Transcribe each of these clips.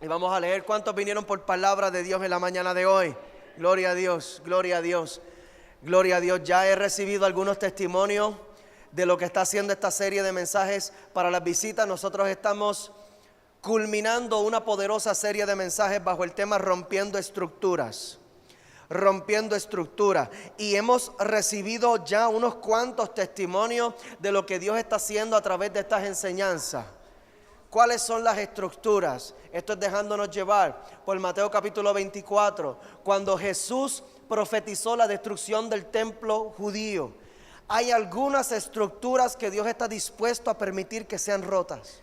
Y vamos a leer cuántos vinieron por palabra de Dios en la mañana de hoy. Gloria a Dios, gloria a Dios, gloria a Dios. Ya he recibido algunos testimonios de lo que está haciendo esta serie de mensajes para las visitas. Nosotros estamos culminando una poderosa serie de mensajes bajo el tema Rompiendo Estructuras. Rompiendo estructuras. Y hemos recibido ya unos cuantos testimonios de lo que Dios está haciendo a través de estas enseñanzas. ¿Cuáles son las estructuras? Esto es dejándonos llevar por Mateo capítulo 24, cuando Jesús profetizó la destrucción del templo judío. Hay algunas estructuras que Dios está dispuesto a permitir que sean rotas.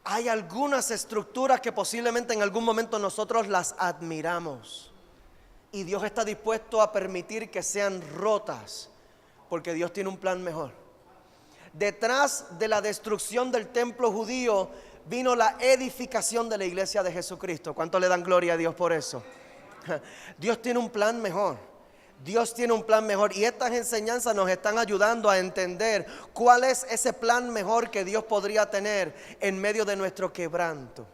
Hay algunas estructuras que posiblemente en algún momento nosotros las admiramos. Y Dios está dispuesto a permitir que sean rotas, porque Dios tiene un plan mejor. Detrás de la destrucción del templo judío vino la edificación de la iglesia de Jesucristo. ¿Cuánto le dan gloria a Dios por eso? Dios tiene un plan mejor. Dios tiene un plan mejor, y estas enseñanzas nos están ayudando a entender cuál es ese plan mejor que Dios podría tener en medio de nuestro quebranto,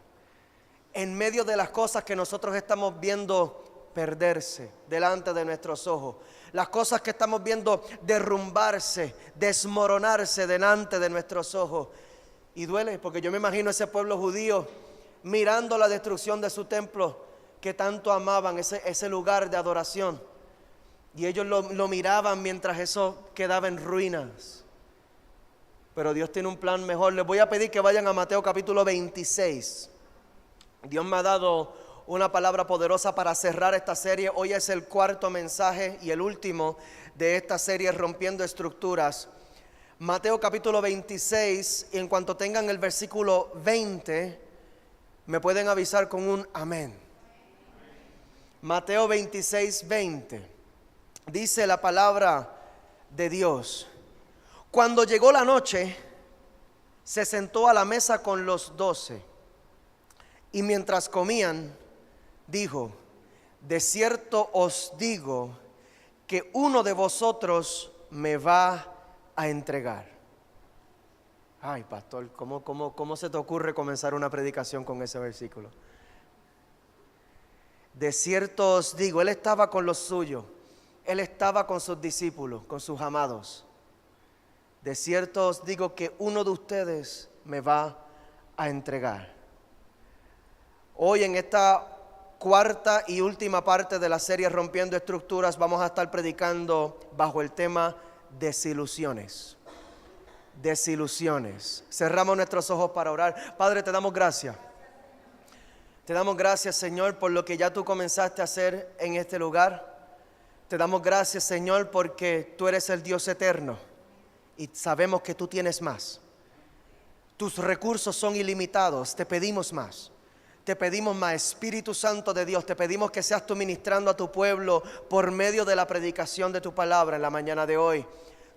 en medio de las cosas que nosotros estamos viendo perderse delante de nuestros ojos, las cosas que estamos viendo derrumbarse, desmoronarse delante de nuestros ojos. Y duele, porque yo me imagino ese pueblo judío mirando la destrucción de su templo que tanto amaban, ese lugar de adoración. Y ellos lo miraban mientras eso quedaba en ruinas. Pero Dios tiene un plan mejor. Les voy a pedir que vayan a Mateo capítulo 26. Dios me ha dado una palabra poderosa para cerrar esta serie. Hoy es el cuarto mensaje y el último de esta serie, Rompiendo Estructuras. Mateo capítulo 26, y en cuanto tengan el versículo 20, me pueden avisar con un amén. Mateo 26, 20. Dice la palabra de Dios: cuando llegó la noche, se sentó a la mesa con los 12, y mientras comían, dijo: de cierto os digo que uno de vosotros me va a entregar. Ay, pastor, ¿cómo se te ocurre comenzar una predicación con ese versículo? De cierto os digo, él estaba con los suyos. Él estaba con sus discípulos, con sus amados. De cierto os digo que uno de ustedes me va a entregar. Hoy en esta cuarta y última parte de la serie Rompiendo Estructuras vamos a estar predicando bajo el tema desilusiones. Desilusiones. Cerramos nuestros ojos para orar. Padre, te damos gracias. Te damos gracias, Señor, por lo que ya tú comenzaste a hacer en este lugar. Te damos gracias, Señor, porque tú eres el Dios eterno y sabemos que tú tienes más. Tus recursos son ilimitados, te pedimos más. Te pedimos más, Espíritu Santo de Dios, te pedimos que seas tú ministrando a tu pueblo por medio de la predicación de tu palabra en la mañana de hoy.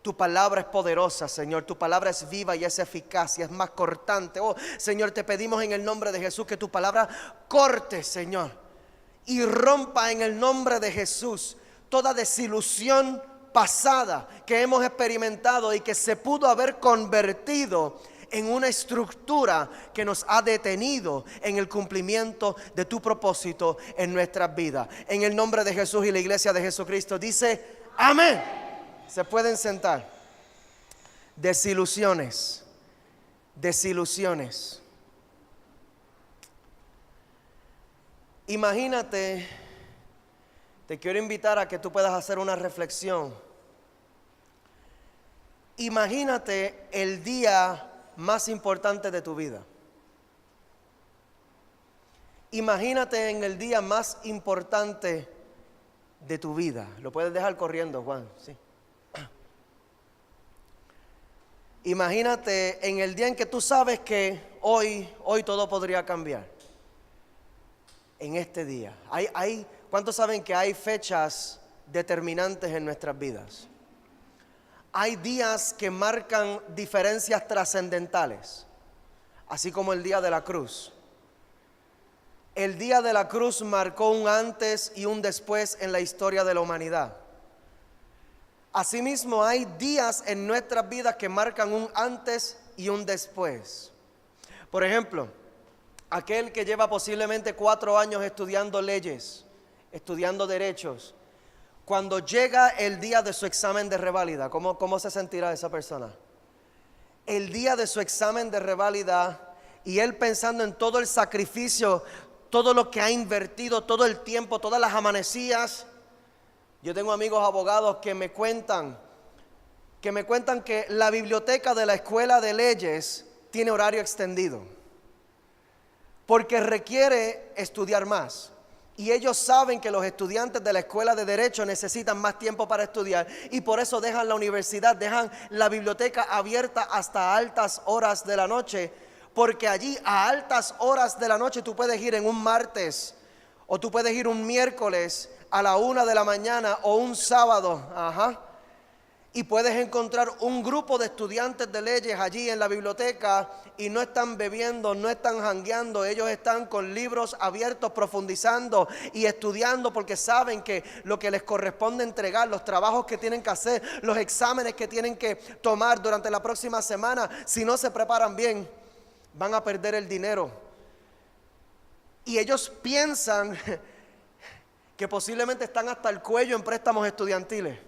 Tu palabra es poderosa, Señor, tu palabra es viva y es eficaz y es más cortante. Oh, Señor, te pedimos en el nombre de Jesús que tu palabra corte, Señor, y rompa en el nombre de Jesús toda desilusión pasada que hemos experimentado y que se pudo haber convertido en una estructura que nos ha detenido en el cumplimiento de tu propósito en nuestras vidas. En el nombre de Jesús y la iglesia de Jesucristo dice amén. Se pueden sentar. Desilusiones. Desilusiones. Imagínate. Te quiero invitar a que tú puedas hacer una reflexión. Imagínate el día más importante de tu vida. Imagínate en el día más importante de tu vida. Lo puedes dejar corriendo, Juan. Sí. Imagínate en el día en que tú sabes que hoy todo podría cambiar. En este día. ¿Cuántos saben que hay fechas determinantes en nuestras vidas? Hay días que marcan diferencias trascendentales, así como el día de la cruz. El día de la cruz marcó un antes y un después en la historia de la humanidad. Asimismo, hay días en nuestras vidas que marcan un antes y un después. Por ejemplo, aquel que lleva posiblemente 4 años estudiando leyes, estudiando derechos, cuando llega el día de su examen de reválida, ¿cómo se sentirá esa persona? El día de su examen de reválida, y él pensando en todo el sacrificio, todo lo que ha invertido, todo el tiempo, todas las amanecidas. Yo tengo amigos abogados que me cuentan que la biblioteca de la escuela de leyes tiene horario extendido, porque requiere estudiar más. Y ellos saben que los estudiantes de la escuela de derecho necesitan más tiempo para estudiar, y por eso dejan la universidad, dejan la biblioteca abierta hasta altas horas de la noche, porque allí a altas horas de la noche tú puedes ir en un martes, o tú puedes ir un miércoles a la 1 de la mañana, o un sábado, y puedes encontrar un grupo de estudiantes de leyes allí en la biblioteca, y no están bebiendo, no están jangueando, ellos están con libros abiertos, profundizando y estudiando, porque saben que lo que les corresponde entregar, los trabajos que tienen que hacer, los exámenes que tienen que tomar durante la próxima semana, si no se preparan bien, van a perder el dinero. Y ellos piensan que posiblemente están hasta el cuello en préstamos estudiantiles.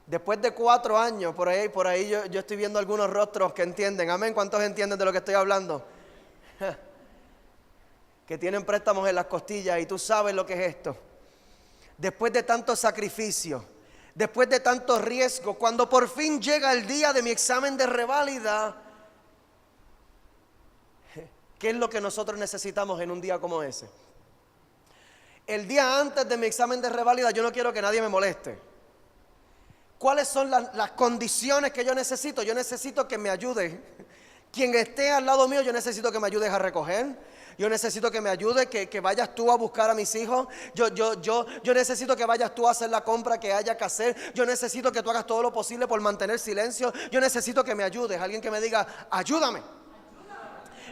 Después de 4 años, por ahí yo estoy viendo algunos rostros que entienden. Amén. ¿Cuántos entienden de lo que estoy hablando? Que tienen préstamos en las costillas, y tú sabes lo que es esto. Después de tanto sacrificio, después de tanto riesgo, cuando por fin llega el día de mi examen de reválida, ¿qué es lo que nosotros necesitamos en un día como ese? El día antes de mi examen de reválida yo no quiero que nadie me moleste. ¿Cuáles son las condiciones que yo necesito? Yo necesito que me ayude. Quien esté al lado mío, yo necesito que me ayudes a recoger. Yo necesito que me ayude, que vayas tú a buscar a mis hijos. Yo necesito que vayas tú a hacer la compra que haya que hacer. Yo necesito que tú hagas todo lo posible por mantener silencio. Yo necesito que me ayudes. Alguien que me diga, ayúdame.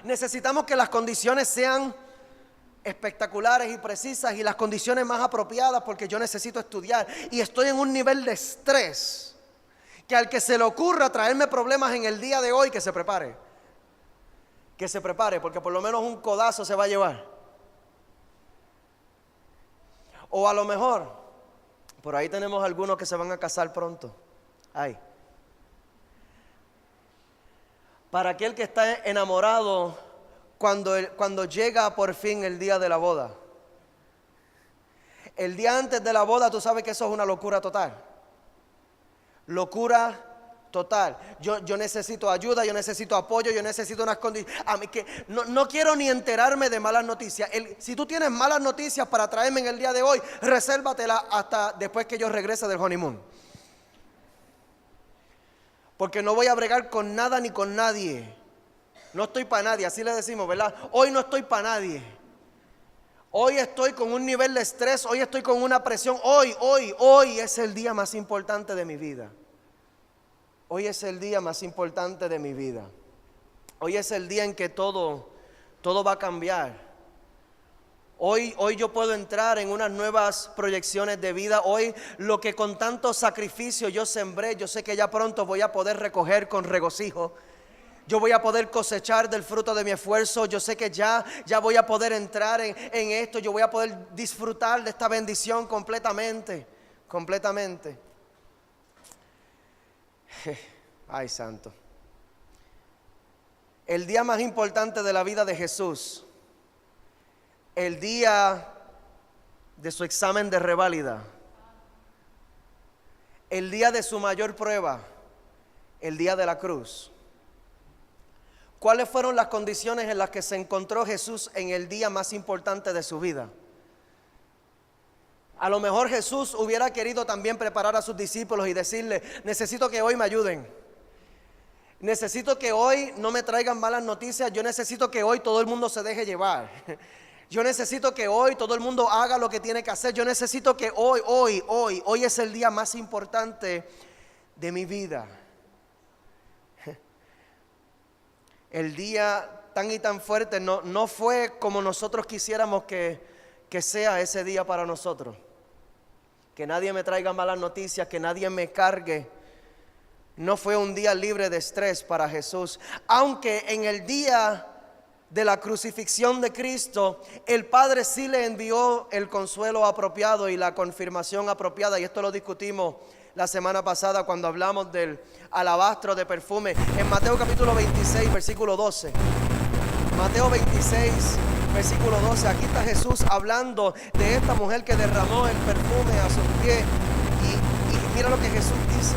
Necesitamos que las condiciones sean espectaculares y precisas, y las condiciones más apropiadas, porque yo necesito estudiar y estoy en un nivel de estrés que al que se le ocurra traerme problemas en el día de hoy, que se prepare, porque por lo menos un codazo se va a llevar. O a lo mejor por ahí tenemos algunos que se van a casar pronto. Para aquel que está enamorado, cuando llega por fin el día de la boda, el día antes de la boda, tú sabes que eso es una locura total. Locura total. Yo necesito ayuda, yo necesito apoyo, yo necesito unas condiciones. A mí que no quiero ni enterarme de malas noticias. Si tú tienes malas noticias para traerme en el día de hoy, resérvatela hasta después que yo regrese del honeymoon. Porque no voy a bregar con nada ni con nadie. No estoy para nadie, así le decimos, ¿verdad? Hoy no estoy para nadie. Hoy estoy con un nivel de estrés, hoy estoy con una presión. Hoy es el día más importante de mi vida. Hoy es el día más importante de mi vida. Hoy es el día en que todo va a cambiar. Hoy yo puedo entrar en unas nuevas proyecciones de vida. Hoy lo que con tanto sacrificio yo sembré, yo sé que ya pronto voy a poder recoger con regocijo. Yo voy a poder cosechar del fruto de mi esfuerzo. Yo sé que ya voy a poder entrar en esto. Yo voy a poder disfrutar de esta bendición completamente. Ay, santo. El día más importante de la vida de Jesús, el día de su examen de reválida, el día de su mayor prueba, el día de la cruz. ¿Cuáles fueron las condiciones en las que se encontró Jesús en el día más importante de su vida? A lo mejor Jesús hubiera querido también preparar a sus discípulos y decirle, necesito que hoy me ayuden. Necesito que hoy no me traigan malas noticias. Yo necesito que hoy todo el mundo se deje llevar. Yo necesito que hoy todo el mundo haga lo que tiene que hacer. Yo necesito que hoy es el día más importante de mi vida. El día tan y tan fuerte no fue como nosotros quisiéramos que sea ese día para nosotros. Que nadie me traiga malas noticias, que nadie me cargue. No fue un día libre de estrés para Jesús. Aunque en el día de la crucifixión de Cristo, el Padre sí le envió el consuelo apropiado y la confirmación apropiada. Y esto lo discutimos la semana pasada cuando hablamos del alabastro de perfume. En Mateo capítulo 26, versículo 12. Mateo 26, versículo 12. Aquí está Jesús hablando de esta mujer que derramó el perfume a sus pies. Y mira lo que Jesús dice.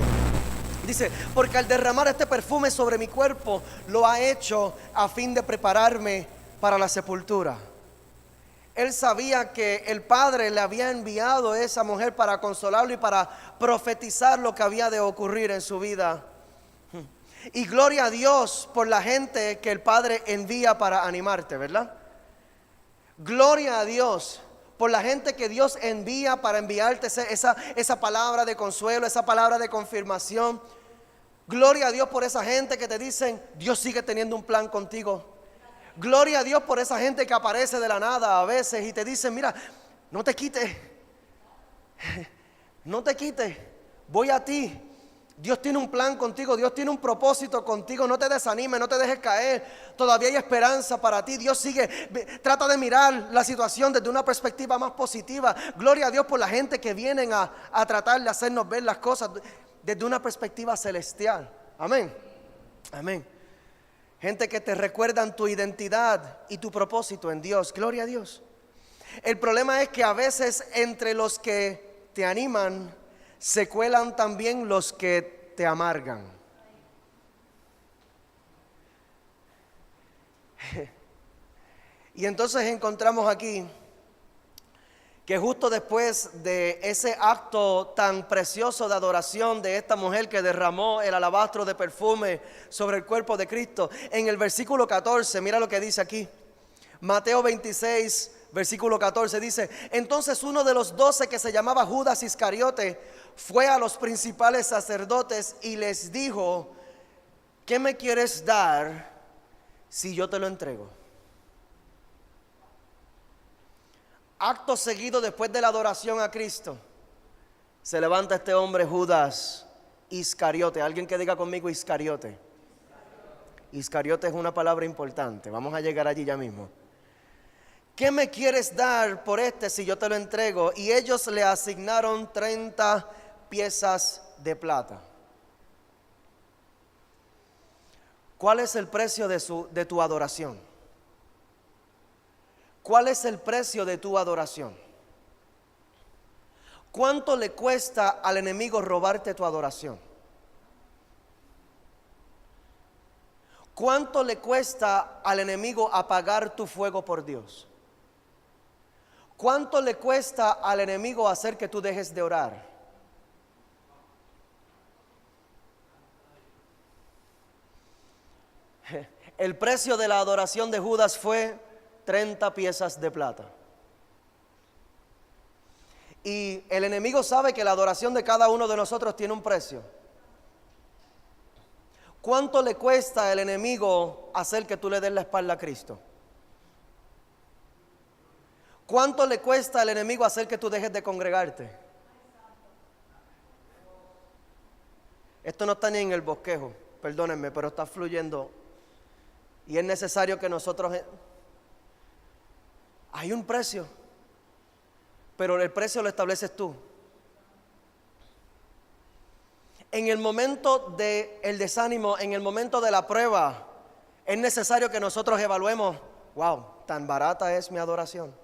Dice, porque al derramar este perfume sobre mi cuerpo, lo ha hecho a fin de prepararme para la sepultura. Él sabía que el Padre le había enviado a esa mujer para consolarlo y para profetizar lo que había de ocurrir en su vida. Y gloria a Dios por la gente que el Padre envía para animarte, ¿verdad? Gloria a Dios por la gente que Dios envía para enviarte esa palabra de consuelo, esa palabra de confirmación. Gloria a Dios por esa gente que te dicen, Dios sigue teniendo un plan contigo. Gloria a Dios por esa gente que aparece de la nada a veces y te dicen, mira, no te quites, no te quites, voy a ti. Dios tiene un plan contigo, Dios tiene un propósito contigo, no te desanimes, no te dejes caer, todavía hay esperanza para ti. Dios sigue, trata de mirar la situación desde una perspectiva más positiva. Gloria a Dios por la gente que vienen a tratar de hacernos ver las cosas desde una perspectiva celestial. Amén, amén. Gente que te recuerdan tu identidad y tu propósito en Dios. Gloria a Dios. El problema es que a veces entre los que te animan se cuelan también los que te amargan. Y entonces encontramos aquí que justo después de ese acto tan precioso de adoración de esta mujer que derramó el alabastro de perfume sobre el cuerpo de Cristo, en el versículo 14, mira lo que dice aquí. Mateo 26, versículo 14 dice, entonces uno de los 12 que se llamaba Judas Iscariote fue a los principales sacerdotes y les dijo, ¿qué me quieres dar si yo te lo entrego? Acto seguido, después de la adoración a Cristo, se levanta este hombre Judas Iscariote. Alguien que diga conmigo Iscariote. Iscariote es una palabra importante. Vamos a llegar allí ya mismo. ¿Qué me quieres dar por este si yo te lo entrego? Y ellos le asignaron 30 piezas de plata. ¿Cuál es el precio de tu adoración? ¿Cuál es el precio de tu adoración? ¿Cuánto le cuesta al enemigo robarte tu adoración? ¿Cuánto le cuesta al enemigo apagar tu fuego por Dios? ¿Cuánto le cuesta al enemigo hacer que tú dejes de orar? El precio de la adoración de Judas fue 30 piezas de plata. Y el enemigo sabe que la adoración de cada uno de nosotros tiene un precio. ¿Cuánto le cuesta al enemigo hacer que tú le des la espalda a Cristo? ¿Cuánto le cuesta al enemigo hacer que tú dejes de congregarte? Esto no está ni en el bosquejo, perdónenme, pero está fluyendo. Y es necesario que nosotros... Hay un precio, pero el precio lo estableces tú. En el momento del desánimo, en el momento de la prueba, es necesario que nosotros evaluemos, wow, tan barata es mi adoración.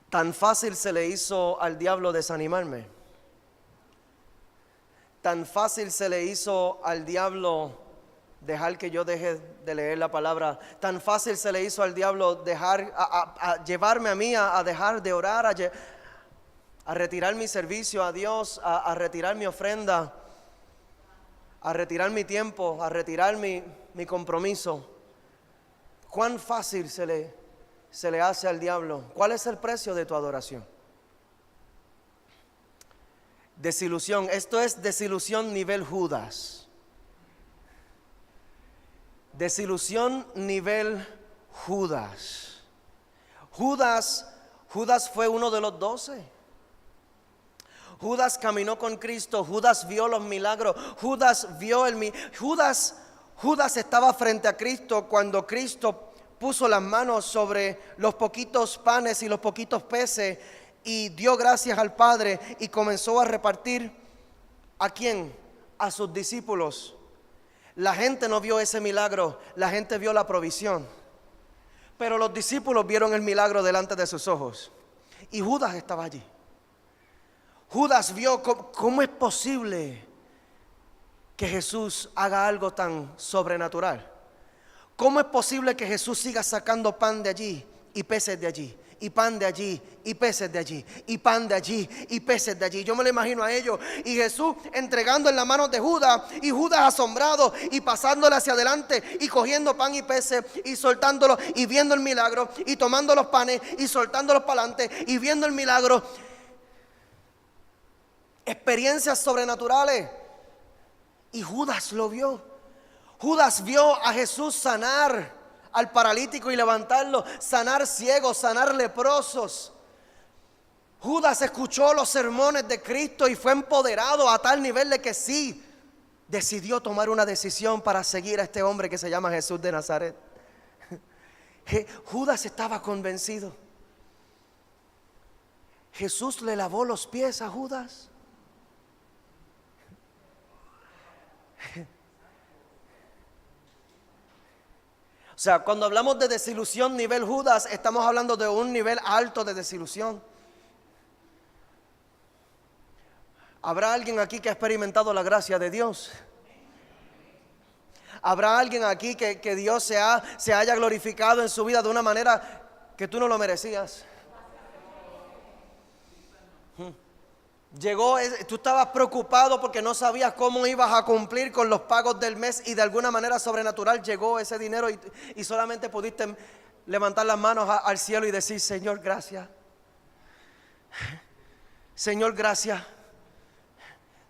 Tan fácil se le hizo al diablo desanimarme. Tan fácil se le hizo al diablo dejar que yo deje de leer la palabra. Tan fácil se le hizo al diablo dejar a llevarme a mí a dejar de orar, a retirar mi servicio a Dios, a retirar mi ofrenda, a retirar mi tiempo, a retirar mi compromiso. ¿Cuán fácil se le hace al diablo? ¿Cuál es el precio de tu adoración? Desilusión. Esto es desilusión nivel Judas. Desilusión nivel Judas. Judas fue uno de los 12. Judas caminó con Cristo, Judas vio los milagros, Judas estaba frente a Cristo cuando Cristo puso las manos sobre los poquitos panes y los poquitos peces y dio gracias al Padre y comenzó a repartir. ¿A quién? A sus discípulos. La gente no vio ese milagro, la gente vio la provisión. Pero los discípulos vieron el milagro delante de sus ojos. Y Judas estaba allí. Judas vio cómo es posible que Jesús haga algo tan sobrenatural. ¿Cómo es posible que Jesús siga sacando pan de allí y peces de allí? Y pan de allí y peces de allí y pan de allí y peces de allí. Yo me lo imagino a ellos y Jesús entregando en las manos de Judas y Judas asombrado y pasándole hacia adelante y cogiendo pan y peces y soltándolo y viendo el milagro y tomando los panes y soltándolos para adelante y viendo el milagro. Experiencias sobrenaturales. Y Judas lo vio. Judas vio a Jesús sanar al paralítico y levantarlo, sanar ciegos, sanar leprosos. Judas escuchó los sermones de Cristo y fue empoderado a tal nivel de que sí, decidió tomar una decisión para seguir a este hombre que se llama Jesús de Nazaret. Judas estaba convencido. Jesús le lavó los pies a Judas. O sea, cuando hablamos de desilusión nivel Judas, estamos hablando de un nivel alto de desilusión. ¿Habrá alguien aquí que ha experimentado la gracia de Dios? ¿Habrá alguien aquí que Dios se haya glorificado en su vida de una manera que tú no lo merecías? Tú estabas preocupado porque no sabías cómo ibas a cumplir con los pagos del mes y de alguna manera sobrenatural llegó ese dinero y solamente pudiste levantar las manos al cielo y decir: Señor, gracias. Señor, gracias.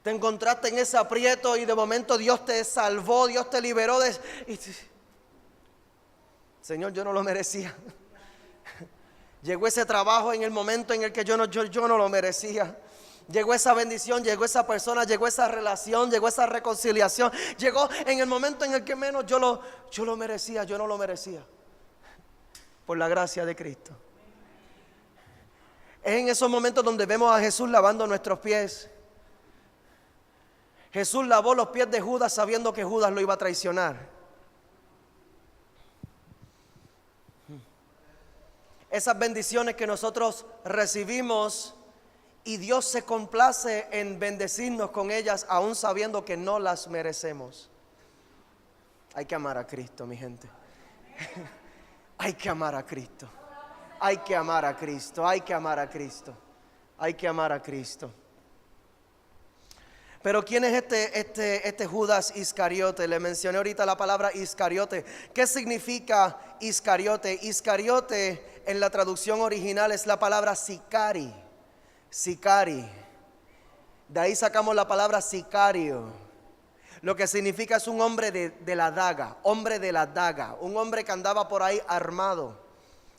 Te encontraste en ese aprieto y de momento Dios te salvó, Dios te liberó Señor, yo no lo merecía. Llegó ese trabajo en el momento en el que yo no lo merecía. Llegó esa bendición, llegó esa persona, llegó esa relación, llegó esa reconciliación. Llegó en el momento en el que menos yo lo merecía, yo no lo merecía. Por la gracia de Cristo. Es en esos momentos donde vemos a Jesús lavando nuestros pies. Jesús lavó los pies de Judas sabiendo que Judas lo iba a traicionar. Esas bendiciones que nosotros recibimos y Dios se complace en bendecirnos con ellas aún sabiendo que no las merecemos. Hay que amar a Cristo, mi gente. Hay que amar a Cristo. Hay que amar a Cristo. Hay que amar a Cristo. Hay que amar a Cristo. Pero ¿quién es este Judas Iscariote? Le mencioné ahorita la palabra Iscariote. ¿Qué significa Iscariote? Iscariote en la traducción original es la palabra sicari. Sicari. De ahí sacamos la palabra sicario. Lo que significa es un hombre de la daga. Hombre de la daga. Un hombre que andaba por ahí armado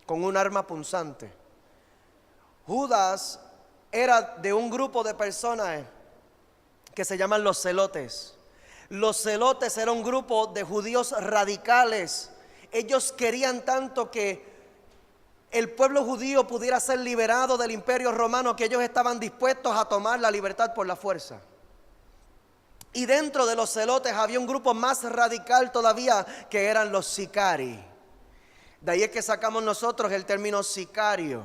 con un arma punzante. Judas era de un grupo de personas que se llaman los celotes. Los celotes era un grupo de judíos radicales. Ellos querían tanto que el pueblo judío pudiera ser liberado del imperio romano que ellos estaban dispuestos a tomar la libertad por la fuerza. Y dentro de los celotes había un grupo más radical todavía que eran los sicari. De ahí es que sacamos nosotros el término sicario.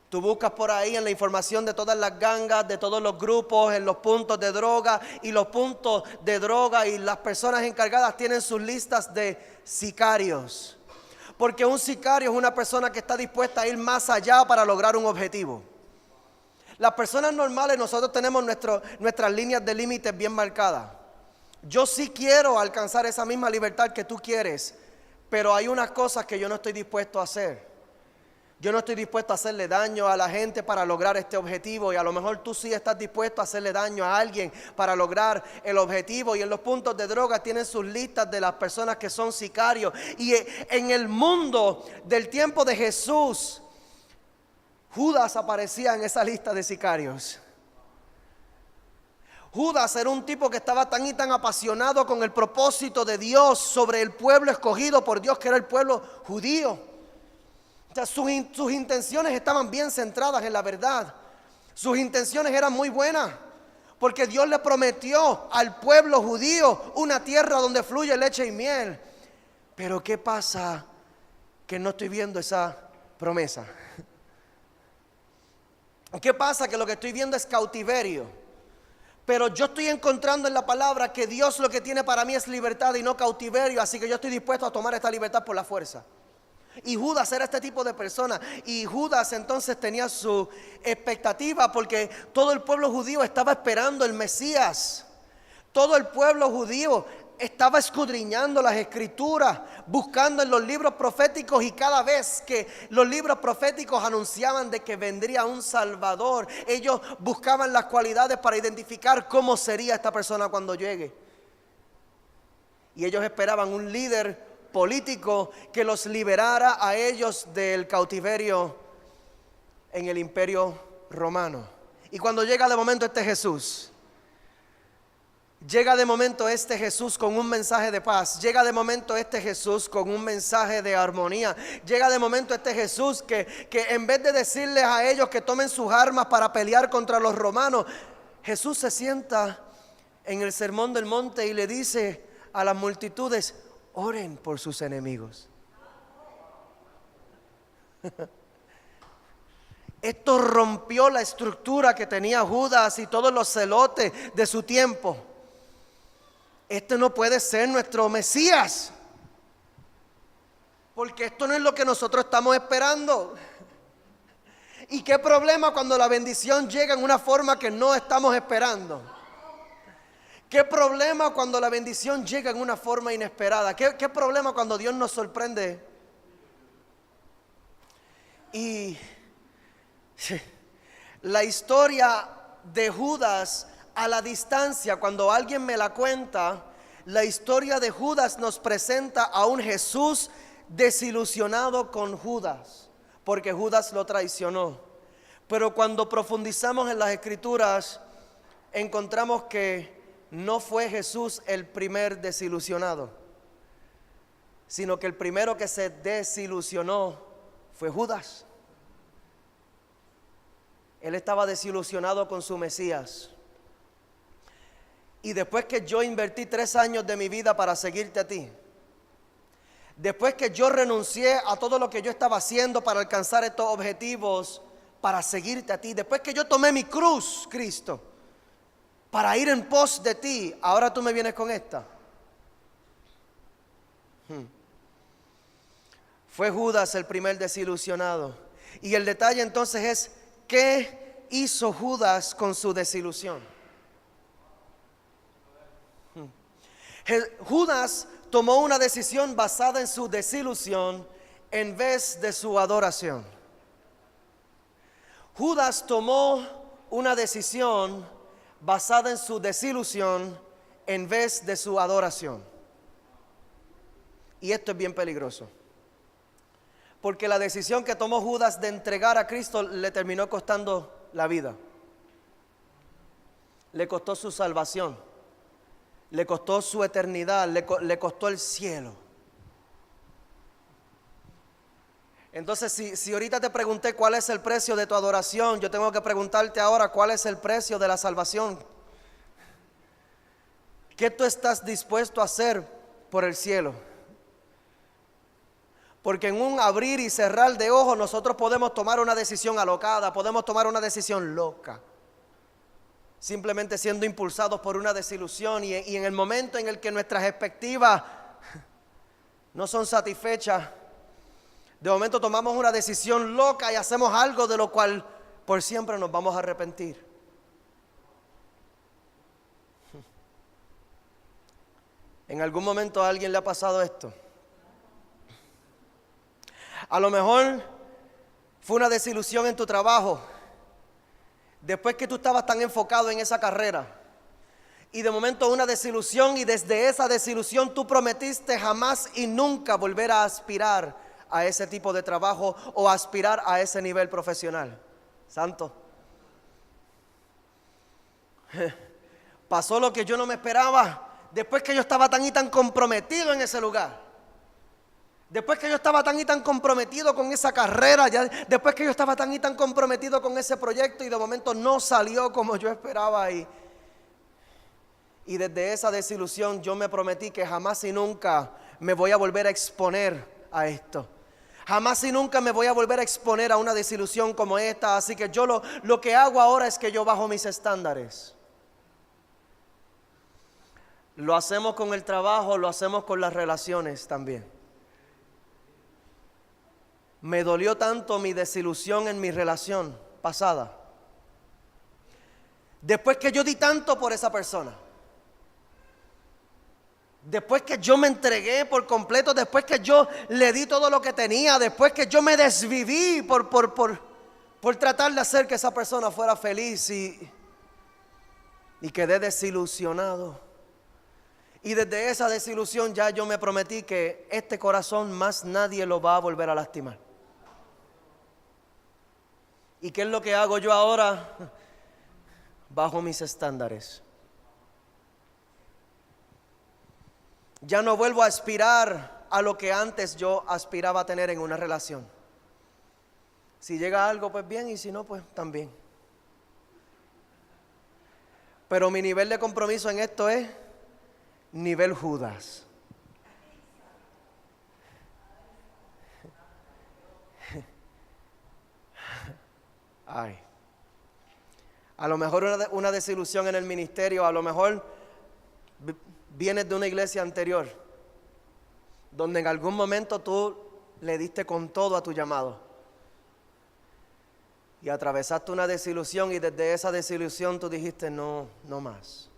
Tú buscas por ahí en la información de todas las gangas, de todos los grupos, en los puntos de droga. Y los puntos de droga y las personas encargadas tienen sus listas de sicarios. Porque un sicario es una persona que está dispuesta a ir más allá para lograr un objetivo. Las personas normales nosotros tenemos nuestras líneas de límites bien marcadas. Yo sí quiero alcanzar esa misma libertad que tú quieres, pero hay unas cosas que yo no estoy dispuesto a hacer. Yo no estoy dispuesto a hacerle daño a la gente para lograr este objetivo y a lo mejor tú sí estás dispuesto a hacerle daño a alguien para lograr el objetivo. Y en los puntos de droga tienen sus listas de las personas que son sicarios. Y en el mundo del tiempo de Jesús, Judas aparecía en esa lista de sicarios. Judas era un tipo que estaba tan y tan apasionado con el propósito de Dios sobre el pueblo escogido por Dios, que era el pueblo judío. O sea, sus intenciones estaban bien centradas en la verdad. Sus intenciones eran muy buenas, porque Dios le prometió al pueblo judío una tierra donde fluye leche y miel. Pero ¿qué pasa? Que no estoy viendo esa promesa. ¿Qué pasa? Que lo que estoy viendo es cautiverio. Pero yo estoy encontrando en la palabra que Dios lo que tiene para mí es libertad y no cautiverio. Así que yo estoy dispuesto a tomar esta libertad por la fuerza. Y Judas era este tipo de persona. Y Judas entonces tenía su expectativa, porque todo el pueblo judío estaba esperando el Mesías. Todo el pueblo judío estaba escudriñando las escrituras, buscando en los libros proféticos, y cada vez que los libros proféticos anunciaban de que vendría un Salvador, ellos buscaban las cualidades para identificar cómo sería esta persona cuando llegue. Y ellos esperaban un líder político que los liberara a ellos del cautiverio en el imperio romano. Y cuando llega de momento este Jesús, llega de momento este Jesús con un mensaje de paz. Llega de momento este Jesús con un mensaje de armonía. Llega de momento este Jesús que en vez de decirles a ellos que tomen sus armas para pelear contra los romanos, Jesús se sienta en el Sermón del Monte y le dice a las multitudes: oren por sus enemigos. Esto rompió la estructura que tenía Judas y todos los celotes de su tiempo. Este no puede ser nuestro Mesías, porque esto no es lo que nosotros estamos esperando. Y qué problema cuando la bendición llega en una forma que no estamos esperando. Qué problema cuando la bendición llega en una forma inesperada. Qué problema cuando Dios nos sorprende. Y la historia de Judas a la distancia, cuando alguien me la cuenta, la historia de Judas nos presenta a un Jesús desilusionado con Judas, porque Judas lo traicionó. Pero cuando profundizamos en las escrituras, encontramos que no fue Jesús el primer desilusionado, sino que el primero que se desilusionó fue Judas. Él estaba desilusionado con su Mesías. Y después que yo invertí 3 años de mi vida para seguirte a ti, después que yo renuncié a todo lo que yo estaba haciendo para alcanzar estos objetivos, para seguirte a ti, después que yo tomé mi cruz, Cristo, para ir en pos de ti, ahora tú me vienes con esta. Fue Judas el primer desilusionado. Y el detalle entonces es: ¿qué hizo Judas con su desilusión? Judas tomó una decisión basada en su desilusión en vez de su adoración. Judas tomó una decisión basada en su desilusión en vez de su adoración. Y esto es bien peligroso, porque la decisión que tomó Judas de entregar a Cristo le terminó costando la vida. Le costó su salvación. Le costó su eternidad, le costó el cielo. Entonces, si ahorita te pregunté cuál es el precio de tu adoración, yo tengo que preguntarte ahora cuál es el precio de la salvación. ¿Qué tú estás dispuesto a hacer por el cielo? Porque en un abrir y cerrar de ojos nosotros podemos tomar una decisión alocada, podemos tomar una decisión loca, simplemente siendo impulsados por una desilusión, y en el momento en el que nuestras expectativas no son satisfechas, de momento tomamos una decisión loca y hacemos algo de lo cual por siempre nos vamos a arrepentir. ¿En algún momento a alguien le ha pasado esto? A lo mejor fue una desilusión en tu trabajo. Después que tú estabas tan enfocado en esa carrera, y de momento una desilusión, y desde esa desilusión tú prometiste jamás y nunca volver a aspirar a ese tipo de trabajo o aspirar a ese nivel profesional. Santo. Pasó lo que yo no me esperaba. Después que yo estaba tan y tan comprometido en ese lugar. Después que yo estaba tan y tan comprometido con esa carrera. Después que yo estaba tan y tan comprometido con ese proyecto. Y de momento no salió como yo esperaba. Y desde esa desilusión yo me prometí que jamás y nunca me voy a volver a exponer a esto. Jamás y nunca me voy a volver a exponer a una desilusión como esta. Así que yo lo que hago ahora es que yo bajo mis estándares. Lo hacemos con el trabajo, lo hacemos con las relaciones también. Me dolió tanto mi desilusión en mi relación pasada. Después que yo di tanto por esa persona. Después que yo me entregué por completo, después que yo le di todo lo que tenía, después que yo me desviví por tratar de hacer que esa persona fuera feliz y quedé desilusionado. Y desde esa desilusión ya yo me prometí que este corazón más nadie lo va a volver a lastimar. ¿Y qué es lo que hago yo ahora? Bajo mis estándares. Ya no vuelvo a aspirar a lo que antes yo aspiraba a tener en una relación. Si llega algo, pues bien, y si no, pues también. Pero mi nivel de compromiso en esto es nivel Judas. Ay. A lo mejor una desilusión en el ministerio, a lo mejor vienes de una iglesia anterior, donde en algún momento tú le diste con todo a tu llamado. Y atravesaste una desilusión y desde esa desilusión tú dijiste, no más.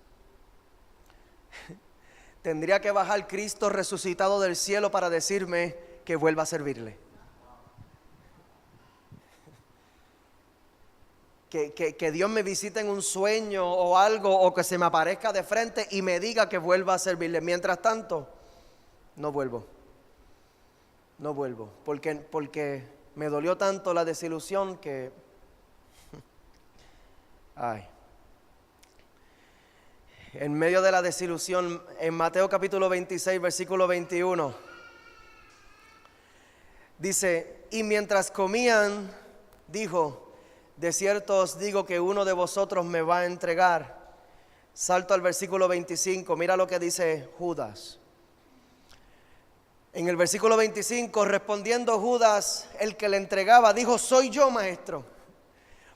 Tendría que bajar Cristo resucitado del cielo para decirme que vuelva a servirle. Que Dios me visite en un sueño o algo, o que se me aparezca de frente y me diga que vuelva a servirle. Mientras tanto, no vuelvo. No vuelvo, porque me dolió tanto la desilusión que... Ay. En medio de la desilusión, en Mateo capítulo 26, versículo 21, dice, y mientras comían, dijo, de cierto os digo que uno de vosotros me va a entregar. Salto al versículo 25, mira lo que dice Judas. En el versículo 25, respondiendo Judas, el que le entregaba, dijo, soy yo, maestro.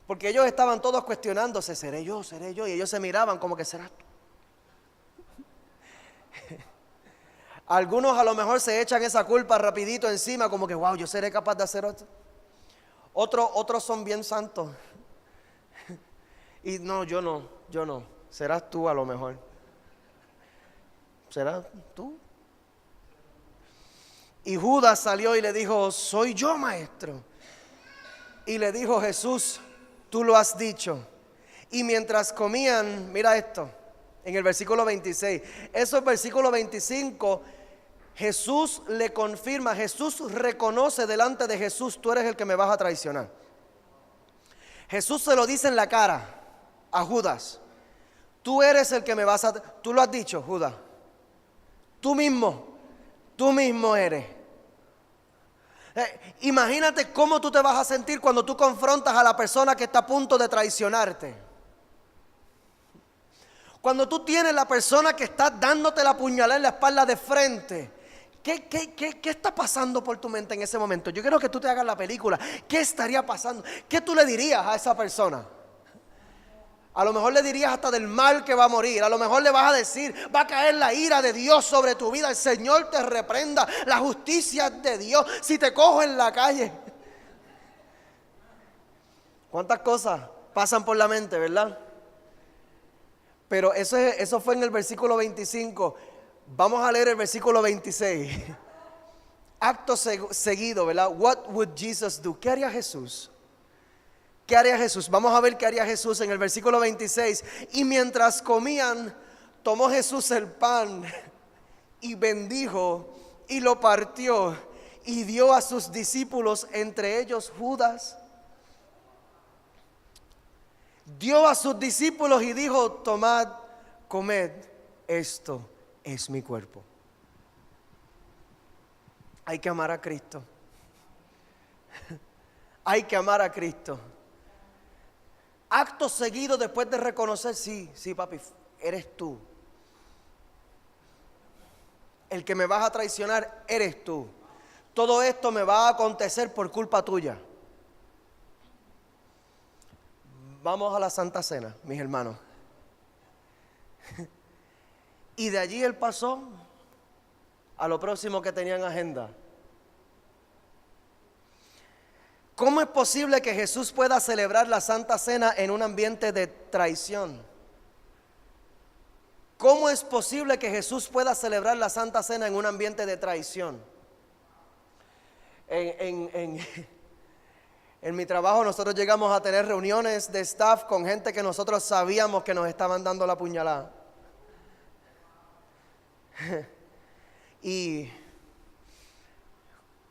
Porque ellos estaban todos cuestionándose, seré yo, y ellos se miraban como que serás tú. Algunos a lo mejor se echan esa culpa rapidito encima, como que wow, yo seré capaz de hacer esto. Otros son bien santos. Y no, yo no. Serás tú a lo mejor. ¿Serás tú? Y Judas salió y le dijo, soy yo, maestro. Y le dijo Jesús, tú lo has dicho. Y mientras comían, mira esto, en el versículo 26, eso es versículo 25, Jesús le confirma, Jesús reconoce delante de Jesús, tú eres el que me vas a traicionar. Jesús se lo dice en la cara a Judas, tú eres el que me vas a, tú lo has dicho, Judas, tú mismo eres. Imagínate cómo tú te vas a sentir cuando tú confrontas a la persona que está a punto de traicionarte. Cuando tú tienes la persona que está dándote la puñalada en la espalda de frente. ¿Qué está pasando por tu mente en ese momento? Yo quiero que tú te hagas la película. ¿Qué estaría pasando? ¿Qué tú le dirías a esa persona? A lo mejor le dirías hasta del mal que va a morir. A lo mejor le vas a decir, va a caer la ira de Dios sobre tu vida. El Señor te reprenda. La justicia de Dios. Si te cojo en la calle. ¿Cuántas cosas pasan por la mente, verdad? Pero eso fue en el versículo 25. Vamos a leer el versículo 26. Acto seguido, ¿verdad? What would Jesus do? ¿Qué haría Jesús? ¿Qué haría Jesús? Vamos a ver qué haría Jesús en el versículo 26. Y mientras comían, tomó Jesús el pan y bendijo y lo partió y dio a sus discípulos, entre ellos Judas. Dio a sus discípulos y dijo, tomad, comed, esto es mi cuerpo. Hay que amar a Cristo. Hay que amar a Cristo. Acto seguido, después de reconocer, sí, papi, eres tú. El que me vas a traicionar eres tú. Todo esto me va a acontecer por culpa tuya. Vamos a la Santa Cena, mis hermanos. Y de allí él pasó a lo próximo que tenía en agenda. ¿Cómo es posible que Jesús pueda celebrar la Santa Cena en un ambiente de traición? ¿Cómo es posible que Jesús pueda celebrar la Santa Cena en un ambiente de traición? En mi trabajo nosotros llegamos a tener reuniones de staff con gente que nosotros sabíamos que nos estaban dando la puñalada. Y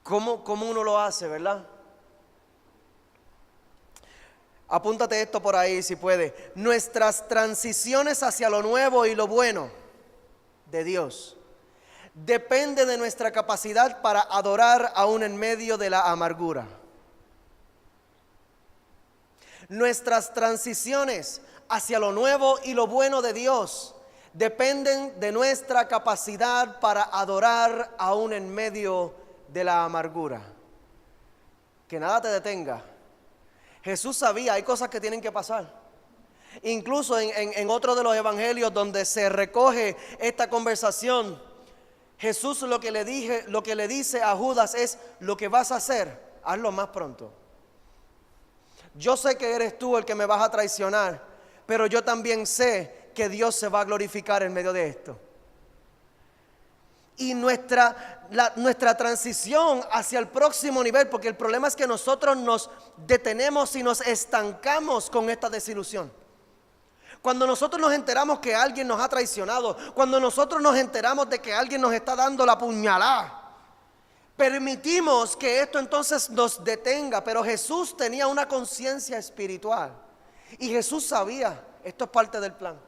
¿cómo uno lo hace, verdad? Apúntate esto por ahí si puede. Nuestras transiciones hacia lo nuevo y lo bueno de Dios depende de nuestra capacidad para adorar aún en medio de la amargura. Nuestras transiciones hacia lo nuevo y lo bueno de Dios dependen de nuestra capacidad para adorar aún en medio de la amargura. Que nada te detenga. Jesús sabía, hay cosas que tienen que pasar. Incluso en otro de los evangelios donde se recoge esta conversación, Jesús lo que le dice a Judas es: lo que vas a hacer, hazlo más pronto. Yo sé que eres tú el que me vas a traicionar, pero yo también sé que Dios se va a glorificar en medio de esto. Y nuestra transición hacia el próximo nivel, porque el problema es que nosotros nos detenemos y nos estancamos con esta desilusión. Cuando nosotros nos enteramos que alguien nos ha traicionado, cuando nosotros nos enteramos de que alguien nos está dando la puñalada, permitimos que esto entonces nos detenga. Pero Jesús tenía una conciencia espiritual y Jesús sabía, esto es parte del plan.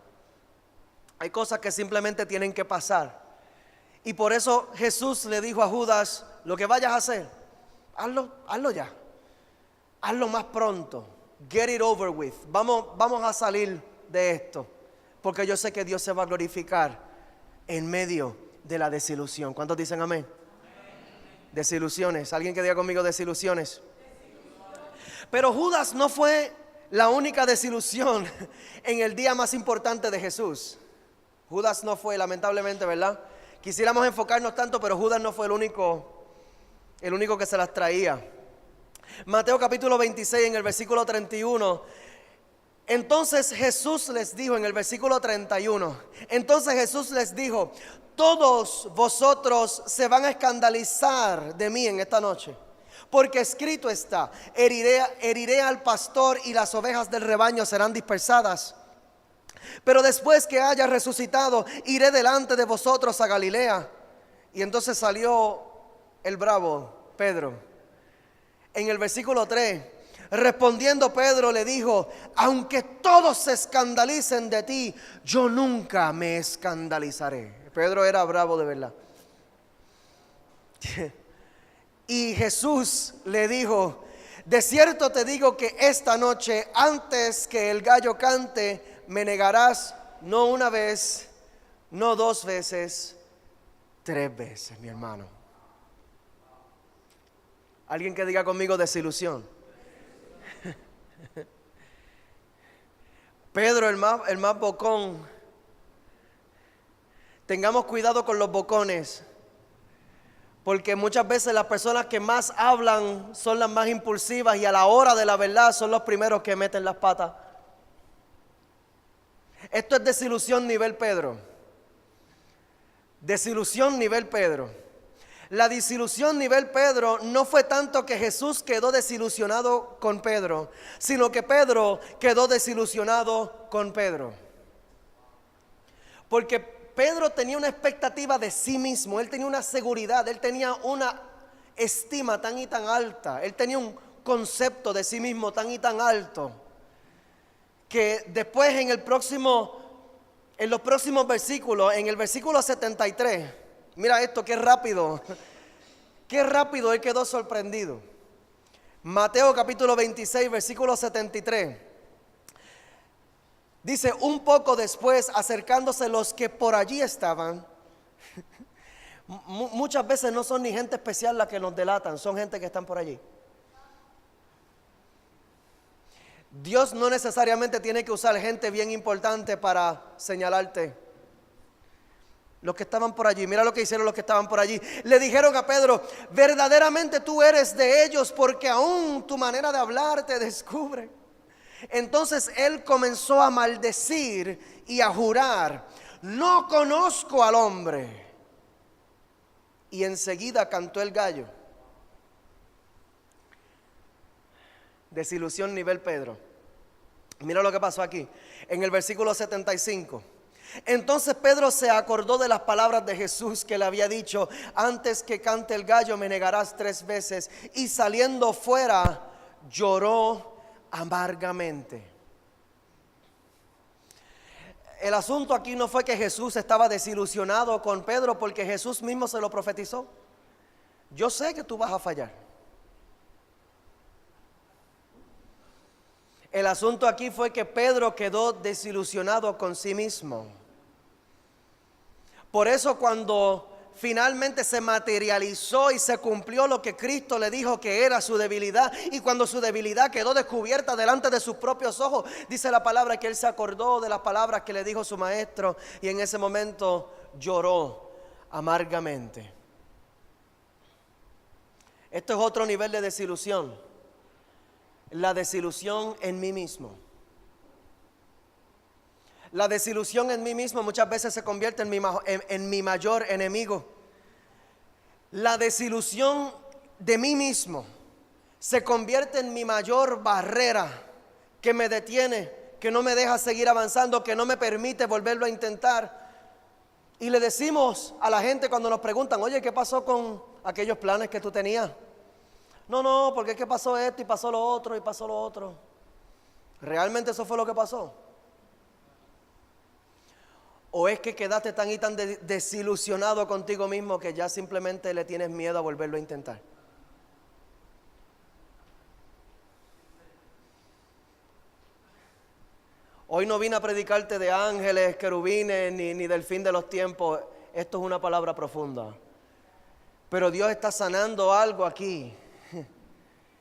Hay cosas que simplemente tienen que pasar. Y por eso Jesús le dijo a Judas: lo que vayas a hacer, hazlo ya. Hazlo más pronto. Get it over with. Vamos a salir de esto, porque yo sé que Dios se va a glorificar en medio de la desilusión. ¿Cuántos dicen amén? Desilusiones. ¿Alguien que diga conmigo desilusiones? Pero Judas no fue la única desilusión en el día más importante de Jesús. Judas no fue, lamentablemente, ¿verdad? Quisiéramos enfocarnos tanto, pero Judas no fue el único que se las traía. Mateo capítulo 26 en el versículo 31. Entonces Jesús les dijo en el versículo 31. Entonces Jesús les dijo: todos vosotros se van a escandalizar de mí en esta noche, porque escrito está: heriré al pastor y las ovejas del rebaño serán dispersadas. Pero después que haya resucitado, iré delante de vosotros a Galilea. Y entonces salió el bravo, Pedro. En el versículo 3, respondiendo Pedro le dijo: aunque todos se escandalicen de ti, yo nunca me escandalizaré. Pedro era bravo de verdad. Y Jesús le dijo: de cierto te digo que esta noche, antes que el gallo cante, me negarás no una vez, no dos veces, 3 veces, mi hermano. Alguien que diga conmigo desilusión. Pedro, el más bocón. Tengamos cuidado con los bocones, porque muchas veces las personas que más hablan son las más impulsivas y a la hora de la verdad son los primeros que meten las patas. Esto es desilusión nivel Pedro. Desilusión nivel Pedro. La desilusión nivel Pedro no fue tanto que Jesús quedó desilusionado con Pedro, sino que Pedro quedó desilusionado con Pedro. Porque Pedro tenía una expectativa de sí mismo, él tenía una seguridad, él tenía una estima tan y tan alta, él tenía un concepto de sí mismo tan y tan alto, que después en En los próximos versículos, en el versículo 73, mira esto, qué rápido él quedó sorprendido. Mateo capítulo 26, versículo 73. Dice, un poco después, acercándose los que por allí estaban. Muchas veces no son ni gente especial la que nos delatan, son gente que están por allí. Dios no necesariamente tiene que usar gente bien importante para señalarte. Los que estaban por allí, mira lo que hicieron los que estaban por allí. Le dijeron a Pedro, verdaderamente tú eres de ellos, porque aún tu manera de hablar te descubre. Entonces él comenzó a maldecir y a jurar, no conozco al hombre. Y enseguida cantó el gallo. Desilusión nivel Pedro. Mira lo que pasó aquí, en el versículo 75. Entonces Pedro se acordó de las palabras de Jesús que le había dicho, antes que cante el gallo me negarás 3 veces. Y saliendo fuera lloró amargamente. El asunto aquí no fue que Jesús estaba desilusionado con Pedro, porque Jesús mismo se lo profetizó. Yo sé que tú vas a fallar. El asunto aquí fue que Pedro quedó desilusionado con sí mismo. Por eso cuando finalmente se materializó y se cumplió lo que Cristo le dijo que era su debilidad, y cuando su debilidad quedó descubierta delante de sus propios ojos, dice la palabra que él se acordó de las palabras que le dijo su maestro, y en ese momento lloró amargamente. Esto es otro nivel de desilusión, la desilusión en mí mismo. La desilusión en mí mismo muchas veces se convierte en mi mayor enemigo. La desilusión de mí mismo se convierte en mi mayor barrera que me detiene, que no me deja seguir avanzando, que no me permite volverlo a intentar. Y le decimos a la gente cuando nos preguntan, oye, ¿qué pasó con aquellos planes que tú tenías? No, porque es que pasó esto y pasó lo otro y pasó lo otro. ¿Realmente eso fue lo que pasó? ¿O es que quedaste tan y tan desilusionado contigo mismo que ya simplemente le tienes miedo a volverlo a intentar? Hoy no vine a predicarte de ángeles, querubines, ni del fin de los tiempos. Esto es una palabra profunda. Pero Dios está sanando algo aquí.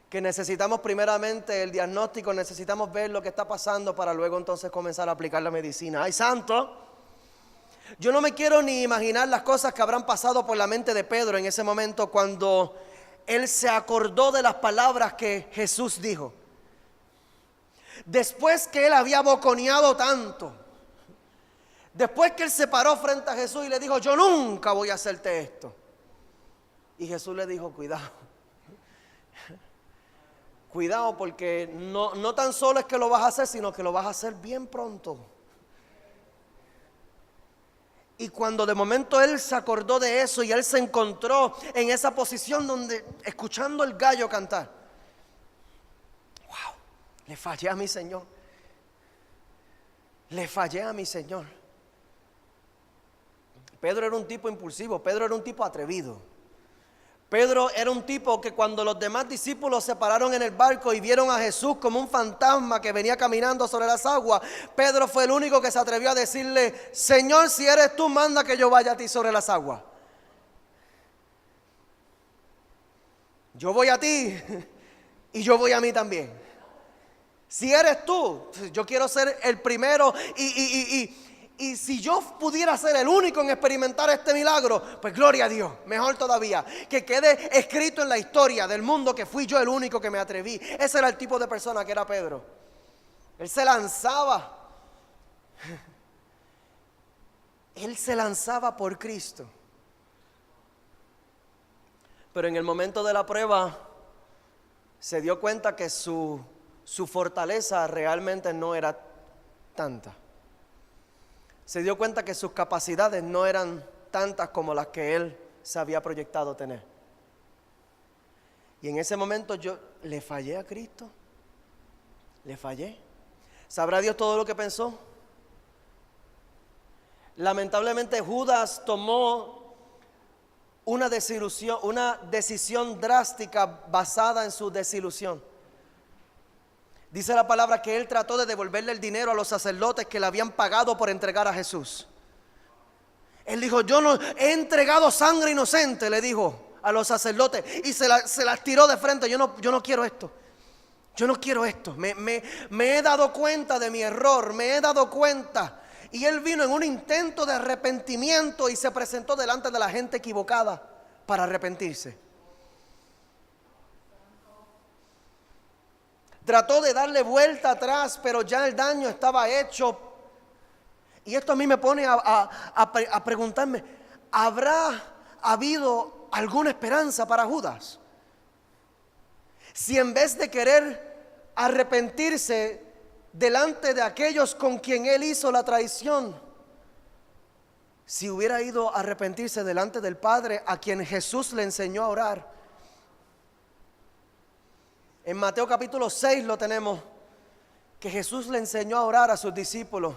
Que necesitamos primeramente el diagnóstico, necesitamos ver lo que está pasando para luego entonces comenzar a aplicar la medicina. ¡Ay, santo! Yo no me quiero ni imaginar las cosas que habrán pasado por la mente de Pedro en ese momento cuando él se acordó de las palabras que Jesús dijo. Después que él había boconeado tanto, después que él se paró frente a Jesús y le dijo, yo nunca voy a hacerte esto. Y Jesús le dijo, cuidado porque no tan solo es que lo vas a hacer, sino que lo vas a hacer bien pronto. Y cuando de momento él se acordó de eso y él se encontró en esa posición donde, escuchando el gallo cantar, wow, le fallé a mi Señor. Le fallé a mi Señor. Pedro era un tipo impulsivo, Pedro era un tipo atrevido. Pedro era un tipo que cuando los demás discípulos se pararon en el barco y vieron a Jesús como un fantasma que venía caminando sobre las aguas, Pedro fue el único que se atrevió a decirle, Señor, si eres tú, manda que yo vaya a ti sobre las aguas. Yo voy a ti y yo voy a mí también. Si eres tú, yo quiero ser el primero y si yo pudiera ser el único en experimentar este milagro, pues gloria a Dios, mejor todavía, que quede escrito en la historia del mundo que fui yo el único que me atreví. Ese era el tipo de persona que era Pedro. Él se lanzaba. Él se lanzaba por Cristo. Pero en el momento de la prueba se dio cuenta que su fortaleza realmente no era tanta. Se dio cuenta que sus capacidades no eran tantas como las que él se había proyectado tener. Y en ese momento yo le fallé a Cristo. Le fallé. ¿Sabrá Dios todo lo que pensó? Lamentablemente Judas tomó una decisión drástica basada en su desilusión. Dice la palabra que él trató de devolverle el dinero a los sacerdotes que le habían pagado por entregar a Jesús. Él dijo: yo no he entregado sangre inocente, le dijo a los sacerdotes, y se las tiró de frente. Yo no quiero esto. Yo no quiero esto. Me he dado cuenta de mi error, me he dado cuenta. Y él vino en un intento de arrepentimiento y se presentó delante de la gente equivocada para arrepentirse. Trató de darle vuelta atrás, pero ya el daño estaba hecho. Y esto a mí me pone a preguntarme: ¿habrá habido alguna esperanza para Judas? Si en vez de querer arrepentirse delante de aquellos con quien él hizo la traición, si hubiera ido a arrepentirse delante del Padre, a quien Jesús le enseñó a orar. En Mateo capítulo 6 lo tenemos, que Jesús le enseñó a orar a sus discípulos: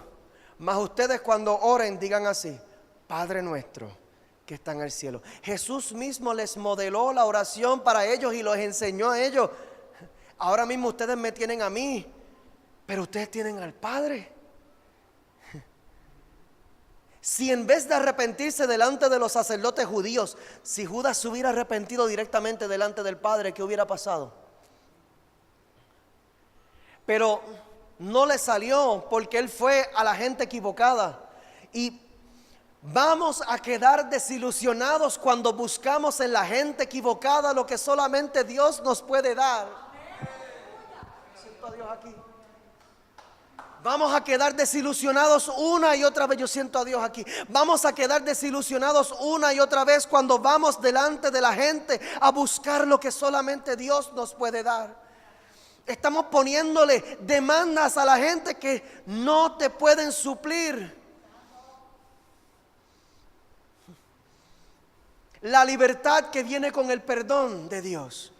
mas ustedes cuando oren digan así: Padre nuestro que está en el cielo. Jesús mismo les modeló la oración para ellos y los enseñó a ellos. Ahora mismo ustedes me tienen a mí, pero ustedes tienen al Padre. Si en vez de arrepentirse delante de los sacerdotes judíos, si Judas se hubiera arrepentido directamente delante del Padre, ¿qué hubiera pasado? Pero no le salió, porque él fue a la gente equivocada. Y vamos a quedar desilusionados cuando buscamos en la gente equivocada lo que solamente Dios nos puede dar. Siento a Dios aquí. Vamos a quedar desilusionados una y otra vez. Yo siento a Dios aquí. Vamos a quedar desilusionados una y otra vez cuando vamos delante de la gente a buscar lo que solamente Dios nos puede dar. Estamos poniéndole demandas a la gente que no te pueden suplir. La libertad que viene con el perdón de Dios.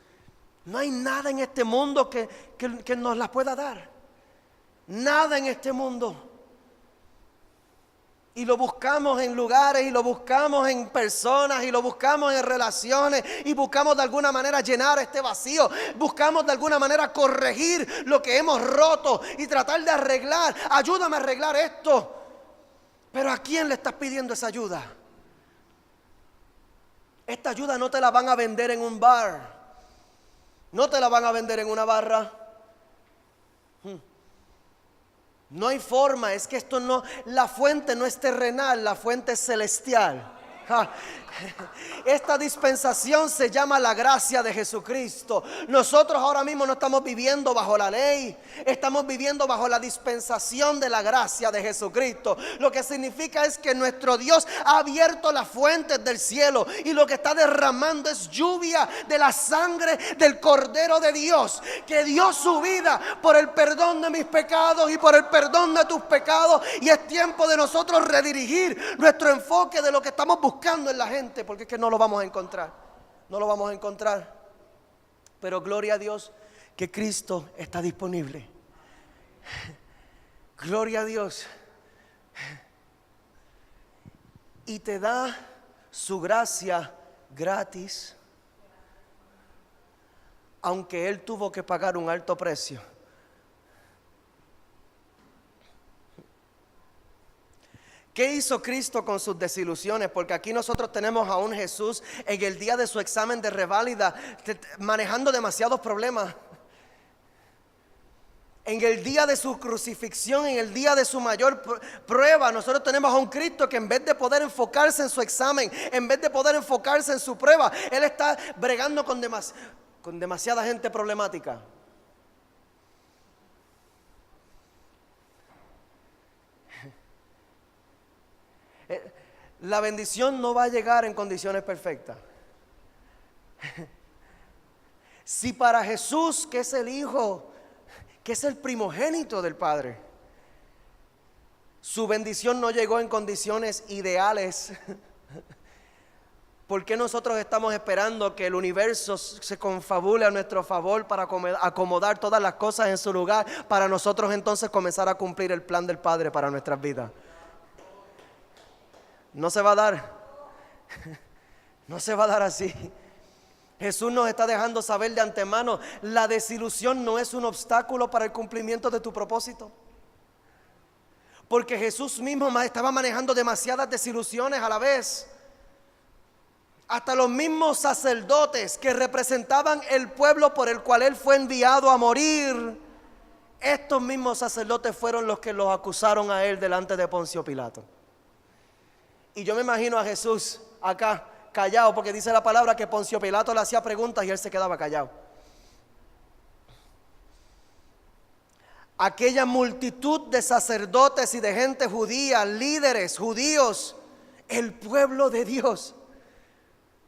No hay nada en este mundo que nos la pueda dar. Nada en este mundo. Y lo buscamos en lugares, y lo buscamos en personas, y lo buscamos en relaciones, y buscamos de alguna manera llenar este vacío. Buscamos de alguna manera corregir lo que hemos roto y tratar de arreglar. Ayúdame a arreglar esto. Pero ¿a quién le estás pidiendo esa ayuda? Esta ayuda no te la van a vender en un bar. No te la van a vender en una barra. No hay forma, es que esto no, la fuente no es terrenal, la fuente es celestial. Esta dispensación se llama la gracia de Jesucristo. Nosotros ahora mismo no estamos viviendo bajo la ley, estamos viviendo bajo la dispensación de la gracia de Jesucristo. Lo que significa es que nuestro Dios ha abierto las fuentes del cielo y lo que está derramando es lluvia de la sangre del Cordero de Dios, que dio su vida por el perdón de mis pecados y por el perdón de tus pecados. Y es tiempo de nosotros redirigir nuestro enfoque de lo que estamos buscando en la gente, porque es que no lo vamos a encontrar. No lo vamos a encontrar. Pero gloria a Dios que Cristo está disponible. Gloria a Dios. Y te da su gracia gratis, aunque Él tuvo que pagar un alto precio. ¿Qué hizo Cristo con sus desilusiones? Porque aquí nosotros tenemos a un Jesús en el día de su examen de reválida manejando demasiados problemas. En el día de su crucifixión, en el día de su mayor prueba, nosotros tenemos a un Cristo que en vez de poder enfocarse en su examen, en vez de poder enfocarse en su prueba, Él está bregando con demasiada gente problemática. La bendición no va a llegar en condiciones perfectas. Si para Jesús, que es el Hijo, que es el primogénito del Padre, su bendición no llegó en condiciones ideales, ¿por qué nosotros estamos esperando que el universo se confabule a nuestro favor para acomodar todas las cosas en su lugar, para nosotros entonces comenzar a cumplir el plan del Padre para nuestras vidas? No se va a dar. No se va a dar así. Jesús nos está dejando saber de antemano, la desilusión no es un obstáculo para el cumplimiento de tu propósito. Porque Jesús mismo estaba manejando demasiadas desilusiones a la vez. Hasta los mismos sacerdotes que representaban el pueblo por el cual Él fue enviado a morir, estos mismos sacerdotes fueron los que los acusaron a Él delante de Poncio Pilato. Y yo me imagino a Jesús acá, callado, porque dice la palabra que Poncio Pilato le hacía preguntas y Él se quedaba callado. Aquella multitud de sacerdotes y de gente judía, líderes judíos, el pueblo de Dios,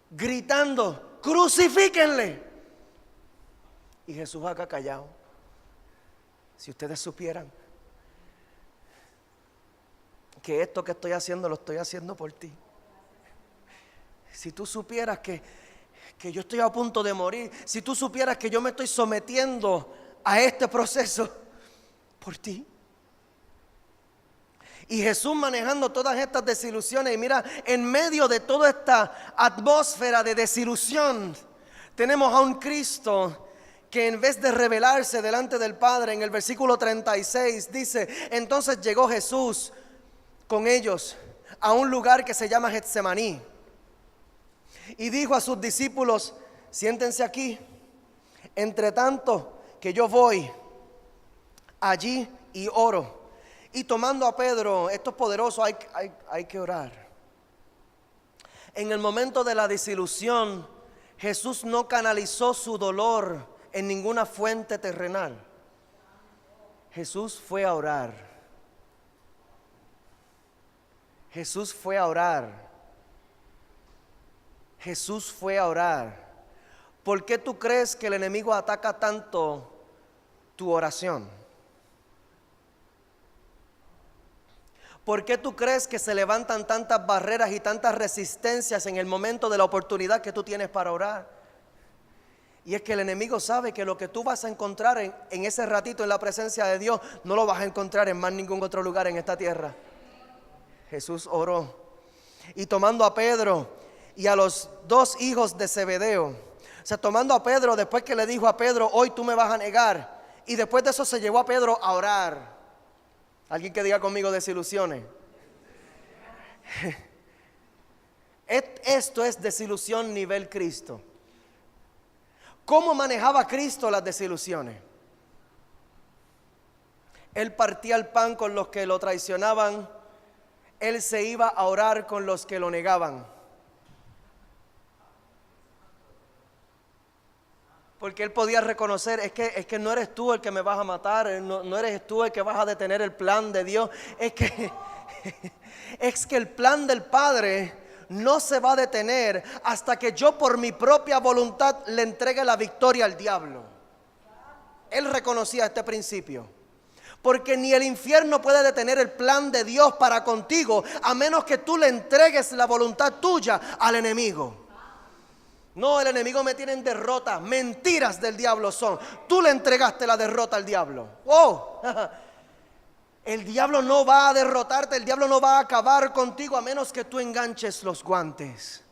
gritando, crucifíquenle. Y Jesús acá callado. Si ustedes supieran que esto que estoy haciendo lo estoy haciendo por ti. Si tú supieras que yo estoy a punto de morir, si tú supieras que yo me estoy sometiendo a este proceso por ti. Y Jesús manejando todas estas desilusiones. Y mira, en medio de toda esta atmósfera de desilusión, tenemos a un Cristo que en vez de rebelarse delante del Padre, en el versículo 36 dice, entonces llegó Jesús con ellos a un lugar que se llama Getsemaní. Y dijo a sus discípulos, siéntense aquí, entre tanto que yo voy allí y oro. Y tomando a Pedro, esto es poderoso, hay que orar. En el momento de la desilusión, Jesús no canalizó su dolor en ninguna fuente terrenal. Jesús fue a orar. Jesús fue a orar. Jesús fue a orar. ¿Por qué tú crees que el enemigo ataca tanto tu oración? ¿Por qué tú crees que se levantan tantas barreras y tantas resistencias en el momento de la oportunidad que tú tienes para orar? Y es que el enemigo sabe que lo que tú vas a encontrar en ese ratito en la presencia de Dios, no lo vas a encontrar en más ningún otro lugar en esta tierra. Jesús oró. Y tomando a Pedro y a los dos hijos de Zebedeo, o sea, tomando a Pedro, después que le dijo a Pedro, hoy tú me vas a negar, y después de eso se llevó a Pedro a orar. Alguien que diga conmigo desilusiones. Esto es desilusión nivel Cristo. ¿Cómo manejaba Cristo las desilusiones? Él partía el pan con los que lo traicionaban. Él se iba a orar con los que lo negaban. Porque él podía reconocer, es que no eres tú el que me vas a matar, no eres tú el que vas a detener el plan de Dios. Es que el plan del Padre no se va a detener hasta que yo por mi propia voluntad le entregue la victoria al diablo. Él reconocía este principio. Porque ni el infierno puede detener el plan de Dios para contigo, a menos que tú le entregues la voluntad tuya al enemigo. No, el enemigo me tiene en derrota. Mentiras del diablo son. Tú le entregaste la derrota al diablo. ¡Oh! El diablo no va a derrotarte. El diablo no va a acabar contigo a menos que tú enganches los guantes.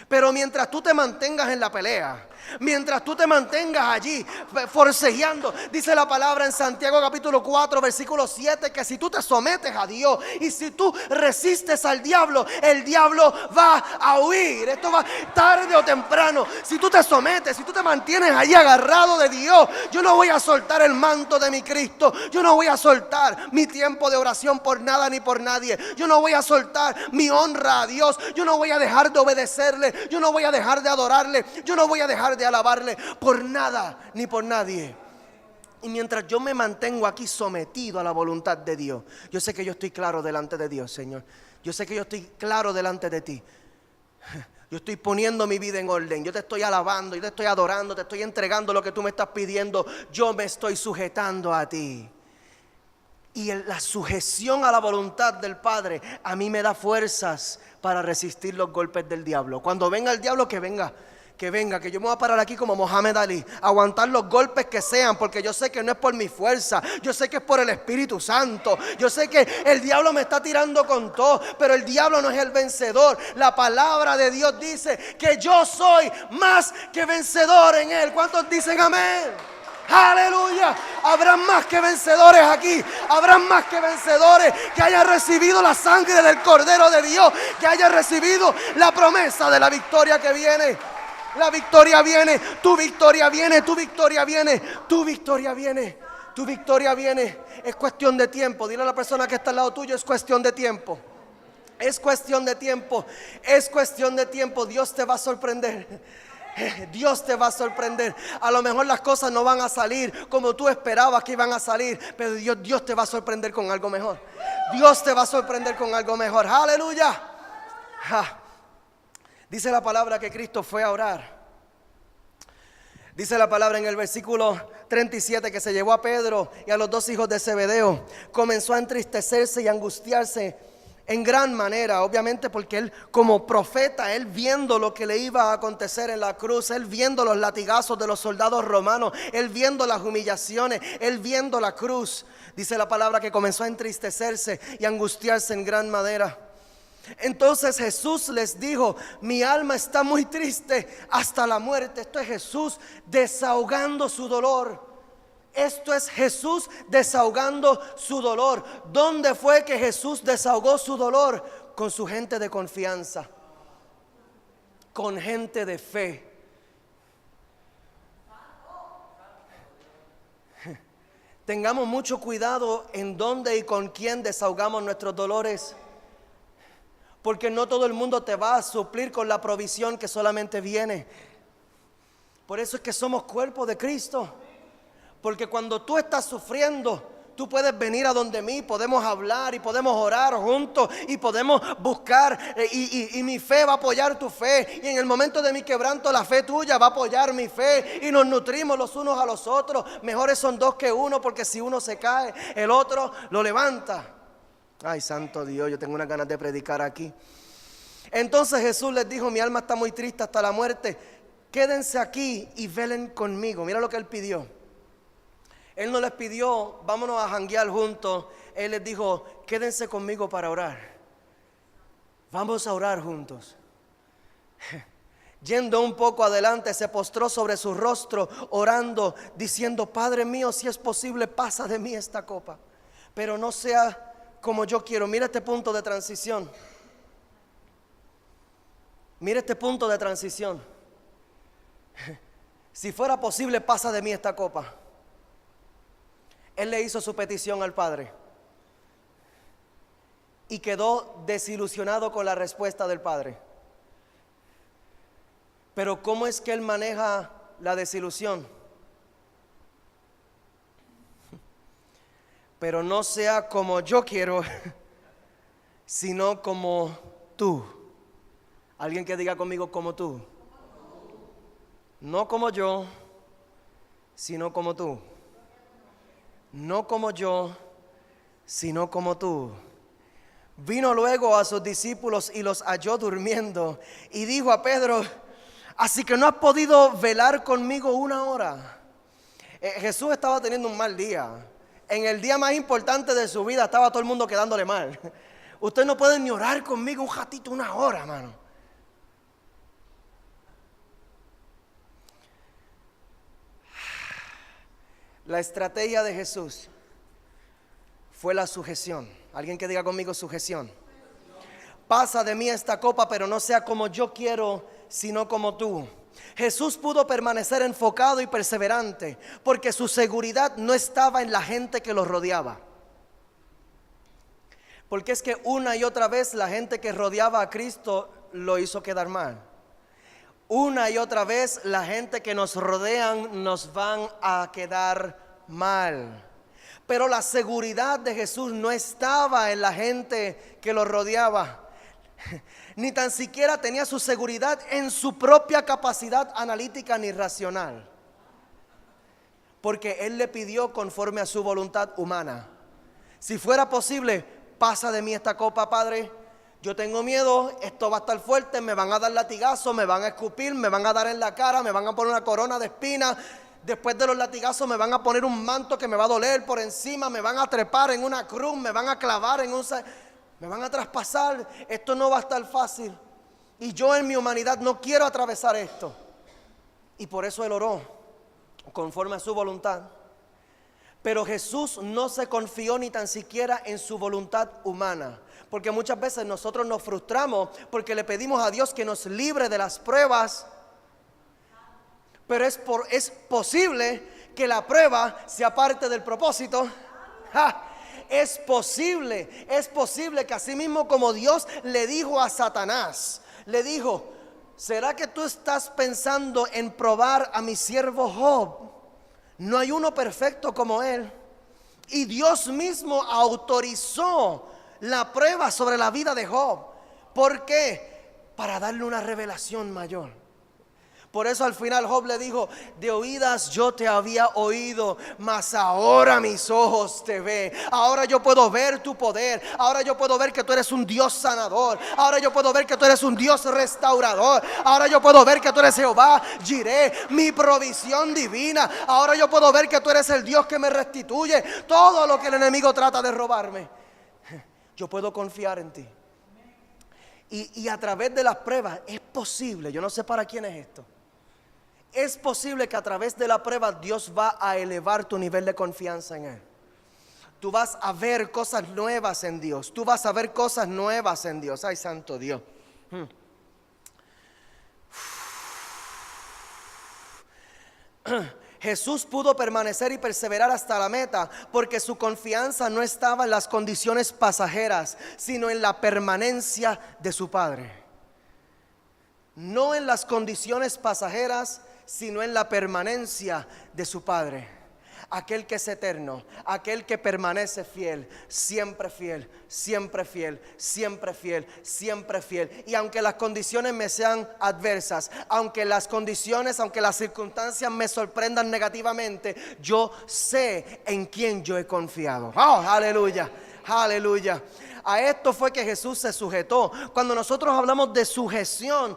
Pero mientras tú te mantengas en la pelea, mientras tú te mantengas allí forcejeando, dice la palabra en Santiago capítulo 4 versículo 7, que si tú te sometes a Dios y si tú resistes al diablo, el diablo va a huir. Esto va tarde o temprano. Si tú te sometes, si tú te mantienes allí agarrado de Dios, yo no voy a soltar el manto de mi Cristo. Yo no voy a soltar mi tiempo de oración por nada ni por nadie. Yo no voy a soltar mi honra a Dios. Yo no voy a dejar de obedecerle. Yo no voy a dejar de adorarle. Yo no voy a dejar de alabarle por nada ni por nadie. Y mientras yo me mantengo aquí sometido a la voluntad de Dios, yo sé que yo estoy claro delante de Dios, Señor. Yo sé que yo estoy claro delante de ti. Yo estoy poniendo mi vida en orden. Yo te estoy alabando, yo te estoy adorando, te estoy entregando lo que tú me estás pidiendo. Yo me estoy sujetando a ti. Y la sujeción a la voluntad del Padre a mí me da fuerzas para resistir los golpes del diablo. Cuando venga el diablo, que venga que venga, que yo me voy a parar aquí como Mohamed Ali, aguantar los golpes que sean, porque yo sé que no es por mi fuerza, yo sé que es por el Espíritu Santo, yo sé que el diablo me está tirando con todo, pero el diablo no es el vencedor. La palabra de Dios dice que yo soy más que vencedor en Él. ¿Cuántos dicen amén? Aleluya. Habrán más que vencedores aquí. Habrán más que vencedores que hayan recibido la sangre del Cordero de Dios, que hayan recibido la promesa de la victoria que viene. La victoria viene, tu victoria viene, tu victoria viene, tu victoria viene, tu victoria viene. Es cuestión de tiempo. Dile a la persona que está al lado tuyo, es cuestión de tiempo. Es cuestión de tiempo. Es cuestión de tiempo. Dios te va a sorprender. Dios te va a sorprender. A lo mejor las cosas no van a salir como tú esperabas que iban a salir, pero Dios te va a sorprender con algo mejor. Dios te va a sorprender con algo mejor. Aleluya. Dice la palabra que Cristo fue a orar. Dice la palabra en el versículo 37 que se llevó a Pedro y a los dos hijos de Zebedeo. Comenzó a entristecerse y angustiarse en gran manera, obviamente porque él como profeta, él viendo lo que le iba a acontecer en la cruz, él viendo los latigazos de los soldados romanos, él viendo las humillaciones, él viendo la cruz. Dice la palabra que comenzó a entristecerse y angustiarse en gran manera. Entonces Jesús les dijo: mi alma está muy triste hasta la muerte. Esto es Jesús desahogando su dolor. Esto es Jesús desahogando su dolor. ¿Dónde fue que Jesús desahogó su dolor? Con su gente de confianza, con gente de fe. Tengamos mucho cuidado en dónde y con quién desahogamos nuestros dolores, porque no todo el mundo te va a suplir con la provisión que solamente viene. Por eso es que somos cuerpo de Cristo. Porque cuando tú estás sufriendo, tú puedes venir a donde mí, podemos hablar y podemos orar juntos y podemos buscar y mi fe va a apoyar tu fe, y en el momento de mi quebranto la fe tuya va a apoyar mi fe, y nos nutrimos los unos a los otros. Mejores son dos que uno, porque si uno se cae, el otro lo levanta. Ay, santo Dios, yo tengo unas ganas de predicar aquí. Entonces Jesús les dijo: mi alma está muy triste hasta la muerte, quédense aquí y velen conmigo. Mira lo que él pidió. Él no les pidió: vámonos a janguear juntos. Él les dijo: quédense conmigo para orar. Vamos a orar juntos. Yendo un poco adelante, se postró sobre su rostro, orando, diciendo: Padre mío, si es posible, pasa de mí esta copa, pero no sea como yo quiero. Mira este punto de transición. Mira este punto de transición. Si fuera posible, pasa de mí esta copa. Él le hizo su petición al Padre y quedó desilusionado con la respuesta del Padre. Pero ¿cómo es que él maneja la desilusión? Pero no sea como yo quiero, sino como tú. Alguien que diga conmigo: como tú. No como yo, sino como tú. No como yo, sino como tú. Vino luego a sus discípulos y los halló durmiendo, y dijo a Pedro: así que no has podido velar conmigo una hora. Jesús estaba teniendo un mal día. En el día más importante de su vida estaba todo el mundo quedándole mal. Usted no puede ni orar conmigo un ratito, una hora, hermano. La estrategia de Jesús fue la sujeción. Alguien que diga conmigo: sujeción. Pasa de mí esta copa, pero no sea como yo quiero, sino como tú. Jesús pudo permanecer enfocado y perseverante porque su seguridad no estaba en la gente que lo rodeaba. Porque es que una y otra vez la gente que rodeaba a Cristo lo hizo quedar mal. Una y otra vez la gente que nos rodean nos van a quedar mal. Pero la seguridad de Jesús no estaba en la gente que lo rodeaba. Ni tan siquiera tenía su seguridad en su propia capacidad analítica ni racional. Porque Él le pidió conforme a su voluntad humana. Si fuera posible, pasa de mí esta copa, Padre, Yo tengo miedo, esto va a estar fuerte, me van a dar latigazos, me van a escupir, me van a dar en la cara, me van a poner una corona de espinas. Después de los latigazos me van a poner un manto que me va a doler por encima, me van a trepar en una cruz, me van a clavar me van a traspasar. Esto no va a estar fácil. Y yo en mi humanidad no quiero atravesar esto. Y por eso Él oró conforme a su voluntad. Pero Jesús no se confió ni tan siquiera en su voluntad humana. Porque muchas veces nosotros nos frustramos porque le pedimos a Dios que nos libre de las pruebas. Pero es posible que la prueba sea parte del propósito. Es posible que así mismo como Dios le dijo a Satanás, le dijo: ¿será que tú estás pensando en probar a mi siervo Job? No hay uno perfecto como él. Y Dios mismo autorizó la prueba sobre la vida de Job. ¿Por qué? Para darle una revelación mayor. Por eso al final Job le dijo: de oídas yo te había oído, mas ahora mis ojos te ven. Ahora yo puedo ver tu poder. Ahora yo puedo ver que tú eres un Dios sanador. Ahora yo puedo ver que tú eres un Dios restaurador. Ahora yo puedo ver que tú eres Jehová Jireh, mi provisión divina. Ahora yo puedo ver que tú eres el Dios que me restituye todo lo que el enemigo trata de robarme. Yo puedo confiar en ti. Y a través de las pruebas es posible, yo no sé para quién es esto, es posible que a través de la prueba Dios va a elevar tu nivel de confianza en Él. Tú vas a ver cosas nuevas en Dios. Tú vas a ver cosas nuevas en Dios. Ay, santo Dios. Jesús pudo permanecer y perseverar hasta la meta porque su confianza no estaba en las condiciones pasajeras, sino en la permanencia de su Padre. No en las condiciones pasajeras, sino en la permanencia de su Padre. Aquel que es eterno, aquel que permanece fiel, siempre fiel, siempre fiel, siempre fiel, siempre fiel. Y aunque las condiciones me sean adversas, aunque las circunstancias me sorprendan negativamente, yo sé en quién yo he confiado. ¡Oh, aleluya! Aleluya. A esto fue que Jesús se sujetó. Cuando nosotros hablamos de sujeción,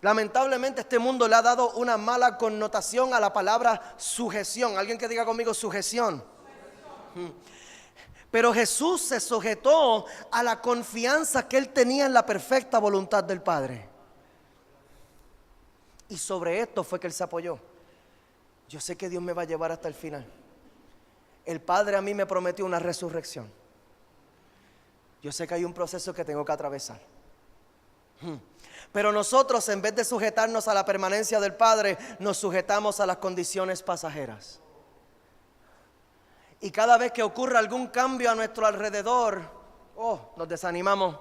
lamentablemente este mundo le ha dado una mala connotación a la palabra sujeción. Alguien que diga conmigo sujeción. Pero Jesús se sujetó a la confianza que Él tenía en la perfecta voluntad del Padre. Y sobre esto fue que Él se apoyó. Yo sé que Dios me va a llevar hasta el final. El Padre a mí me prometió una resurrección. Yo sé que hay un proceso que tengo que atravesar. Pero nosotros, en vez de sujetarnos a la permanencia del Padre, nos sujetamos a las condiciones pasajeras. Y cada vez que ocurra algún cambio a nuestro alrededor, nos desanimamos,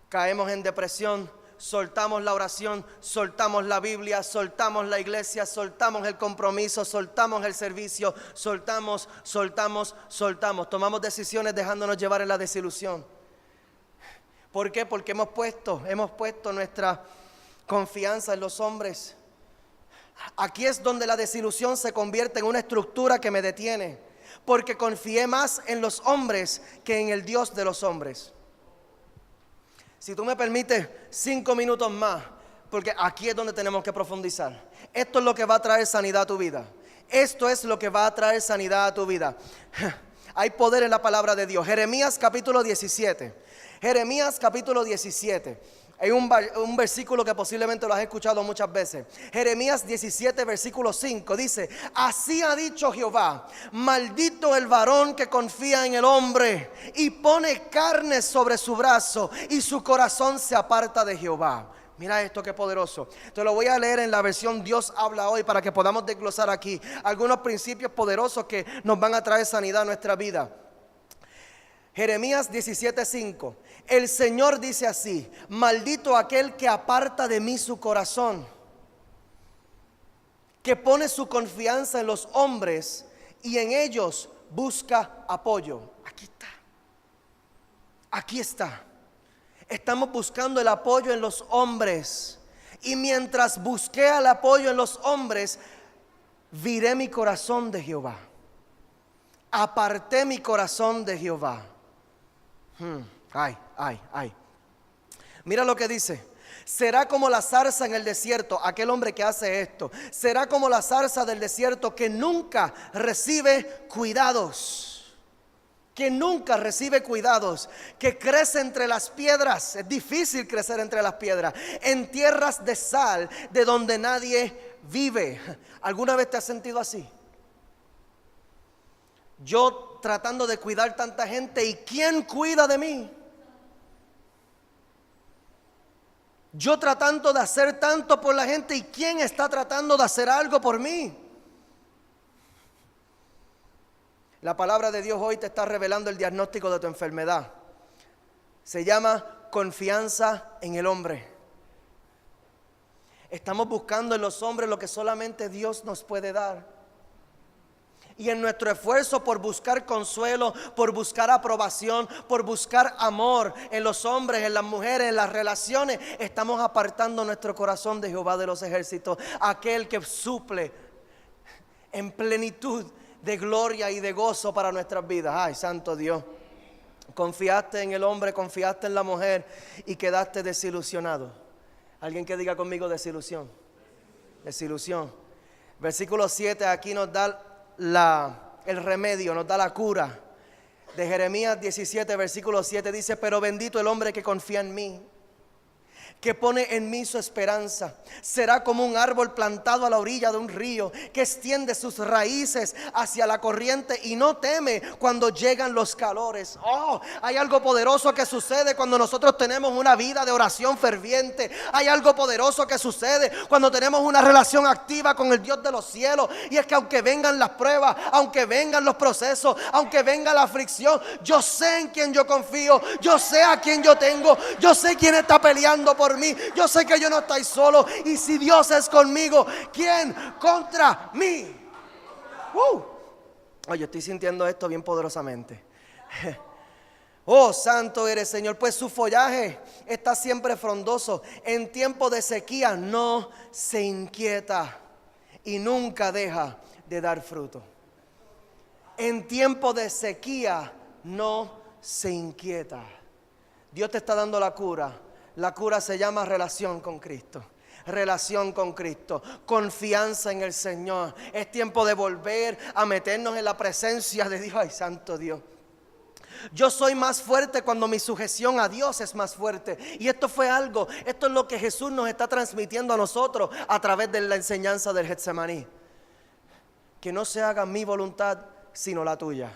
caemos en depresión, soltamos la oración, soltamos la Biblia, soltamos la iglesia, soltamos el compromiso, soltamos el servicio, soltamos. Tomamos decisiones dejándonos llevar en la desilusión. ¿Por qué? Porque hemos puesto nuestra confianza en los hombres. Aquí es donde la desilusión se convierte en una estructura que me detiene, porque confié más en los hombres que en el Dios de los hombres. Si tú me permites 5 minutos más, porque aquí es donde tenemos que profundizar. Esto es lo que va a traer sanidad a tu vida. Esto es lo que va a traer sanidad a tu vida. Hay poder en la palabra de Dios. Jeremías capítulo 17. Jeremías capítulo 17. Hay un versículo que posiblemente lo has escuchado muchas veces. Jeremías 17 versículo 5 dice: así ha dicho Jehová, maldito el varón que confía en el hombre y pone carne sobre su brazo y su corazón se aparta de Jehová. Mira esto, qué poderoso. Te lo voy a leer en la versión Dios habla hoy para que podamos desglosar aquí algunos principios poderosos que nos van a traer sanidad a nuestra vida. Jeremías 17:5. El Señor dice así: maldito aquel que aparta de mí su corazón, que pone su confianza en los hombres y en ellos busca apoyo. Aquí está. Estamos buscando el apoyo en los hombres. Y mientras busqué el apoyo en los hombres, viré mi corazón de Jehová. Aparté mi corazón de Jehová. Mira lo que dice. Será como la zarza en el desierto, aquel hombre que hace esto. Será como la zarza del desierto que nunca recibe cuidados. Que nunca recibe cuidados, que crece entre las piedras. Es difícil crecer entre las piedras. En tierras de sal, de donde nadie vive. ¿Alguna vez te has sentido así? Yo tratando de cuidar tanta gente, ¿y quién cuida de mí? Yo tratando de hacer tanto por la gente, ¿y quién está tratando de hacer algo por mí? La palabra de Dios hoy te está revelando el diagnóstico de tu enfermedad. Se llama confianza en el hombre. Estamos buscando en los hombres lo que solamente Dios nos puede dar. Y en nuestro esfuerzo por buscar consuelo, por buscar aprobación, por buscar amor en los hombres, en las mujeres, en las relaciones, estamos apartando nuestro corazón de Jehová de los ejércitos, aquel que suple en plenitud de gloria y de gozo para nuestras vidas. Ay, santo Dios. Confiaste en el hombre, confiaste en la mujer y quedaste desilusionado. Alguien que diga conmigo desilusión. Desilusión. Versículo 7 aquí nos da el remedio, nos da la cura. De Jeremías 17, versículo 7 dice: pero bendito el hombre que confía en mí, que pone en mí su esperanza. Será como un árbol plantado a la orilla de un río, que extiende sus raíces hacia la corriente y no teme cuando llegan los calores. Oh, hay algo poderoso que sucede cuando nosotros tenemos una vida de oración ferviente. Hay algo poderoso que sucede cuando tenemos una relación activa con el Dios de los cielos. Y es que aunque vengan las pruebas, aunque vengan los procesos, aunque venga la aflicción, yo sé en quién yo confío, yo sé a quién yo tengo, yo sé quién está peleando por mí. Yo sé que yo no estoy solo. Y si Dios es conmigo, ¿quién contra mí? Oye, estoy sintiendo esto bien poderosamente. Oh, santo eres, Señor. Pues su follaje está siempre frondoso. En tiempo de sequía no se inquieta y nunca deja de dar fruto. En tiempo de sequía no se inquieta. Dios te está dando la cura. La cura se llama relación con Cristo. Relación con Cristo, confianza en el Señor. Es tiempo de volver a meternos en la presencia de Dios. Ay, santo Dios. Yo soy más fuerte cuando mi sujeción a Dios es más fuerte. Y esto es lo que Jesús nos está transmitiendo a nosotros a través de la enseñanza del Getsemaní. Que no se haga mi voluntad sino la tuya.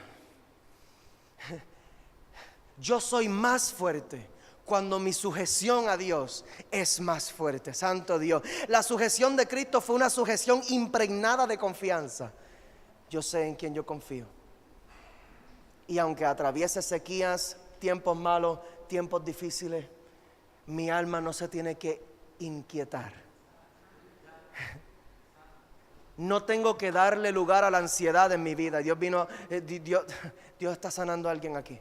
Yo soy más fuerte cuando mi sujeción a Dios es más fuerte. Santo Dios. La sujeción de Cristo fue una sujeción impregnada de confianza. Yo sé en quién yo confío. Y aunque atraviese sequías, tiempos malos, tiempos difíciles, mi alma no se tiene que inquietar. No tengo que darle lugar a la ansiedad en mi vida. Dios está sanando a alguien aquí.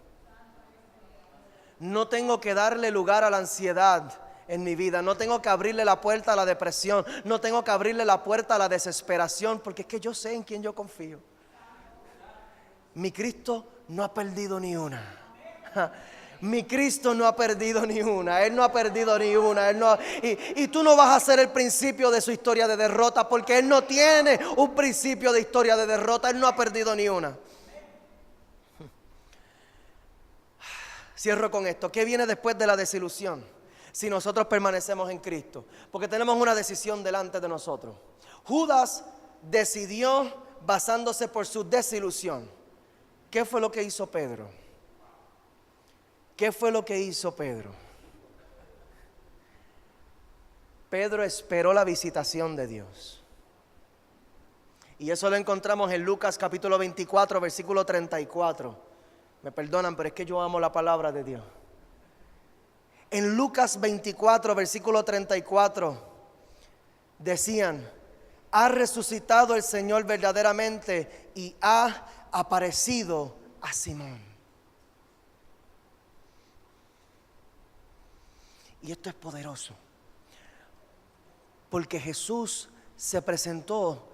No tengo que darle lugar a la ansiedad en mi vida. No tengo que abrirle la puerta a la depresión. No tengo que abrirle la puerta a la desesperación, porque es que yo sé en quién yo confío. Mi Cristo no ha perdido ni una. Mi Cristo no ha perdido ni una. Él no ha perdido ni una. Y tú no vas a ser el principio de su historia de derrota, porque Él no tiene un principio de historia de derrota. Él no ha perdido ni una. Cierro con esto. ¿Qué viene después de la desilusión? Si nosotros permanecemos en Cristo. Porque tenemos una decisión delante de nosotros. Judas decidió basándose por su desilusión. ¿Qué fue lo que hizo Pedro? ¿Qué fue lo que hizo Pedro? Pedro esperó la visitación de Dios. Y eso lo encontramos en Lucas capítulo 24, versículo 34. Me perdonan, pero es que yo amo la palabra de Dios. En Lucas 24, versículo 34, decían: ha resucitado el Señor verdaderamente y ha aparecido a Simón. Y esto es poderoso, porque Jesús se presentó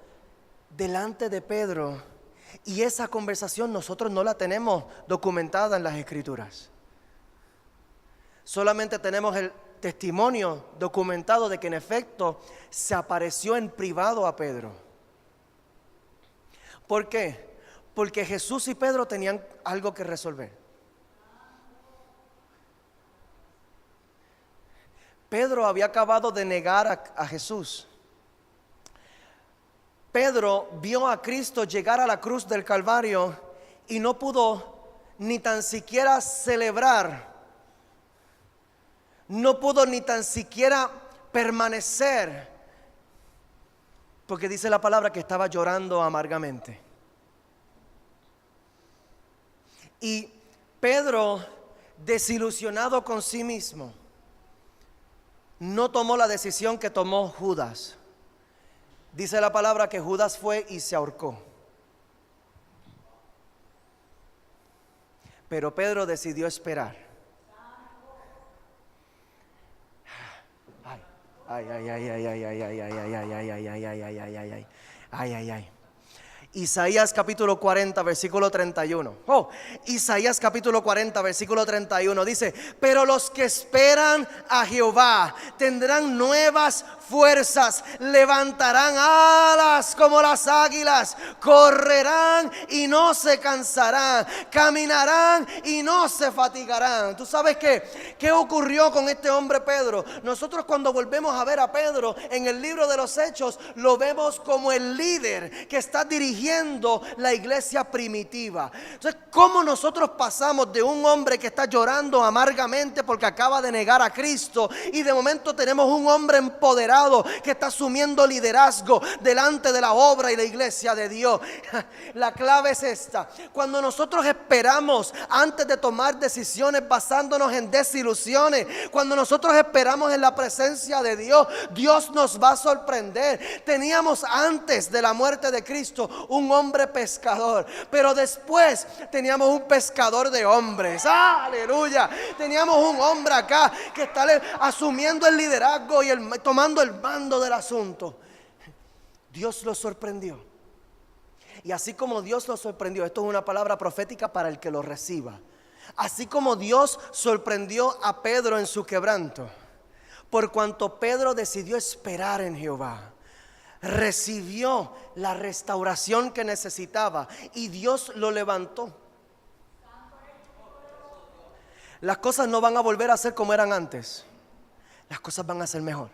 delante de Pedro. Y esa conversación nosotros no la tenemos documentada en las Escrituras. Solamente tenemos testimonio documentado de que en efecto se apareció en privado a Pedro. ¿Por qué? Porque Jesús y Pedro tenían algo que resolver. Pedro había acabado de negar a Jesús. Pedro vio a Cristo llegar a la cruz del Calvario y no pudo ni tan siquiera celebrar, no pudo ni tan siquiera permanecer, porque dice la palabra que estaba llorando amargamente. Y Pedro, desilusionado con sí mismo, no tomó la decisión que tomó Judas. Dice la palabra que Judas fue y se ahorcó. Pero Pedro decidió esperar. Ay. Isaías capítulo 40 versículo 31. Isaías capítulo 40 versículo 31 dice: pero los que esperan a Jehová tendrán nuevas fuerzas, levantarán alas como las águilas, correrán y no se cansarán, caminarán y no se fatigarán. ¿Tú sabes qué ocurrió con este hombre Pedro? Nosotros cuando volvemos a ver a Pedro en el libro de los Hechos, lo vemos como el líder que está dirigiendo la iglesia primitiva. Entonces, ¿cómo nosotros pasamos de un hombre que está llorando amargamente porque acaba de negar a Cristo y de momento tenemos un hombre empoderado que está asumiendo liderazgo delante de la obra y la iglesia de Dios? La clave es esta: cuando nosotros esperamos antes de tomar decisiones basándonos en desilusiones, cuando nosotros esperamos en la presencia de Dios, Dios nos va a sorprender. Teníamos antes de la muerte de Cristo un hombre pescador, pero después teníamos un pescador de hombres. Aleluya. Teníamos un hombre acá que está asumiendo el liderazgo y tomando el mando del asunto. Dios lo sorprendió. Y así como Dios lo sorprendió, esto es una palabra profética para el que lo reciba. Así como Dios sorprendió a Pedro en su quebranto, por cuanto Pedro decidió esperar en Jehová, recibió la restauración que necesitaba y Dios lo levantó. Las cosas no van a volver a ser como eran antes. Las cosas van a ser mejor.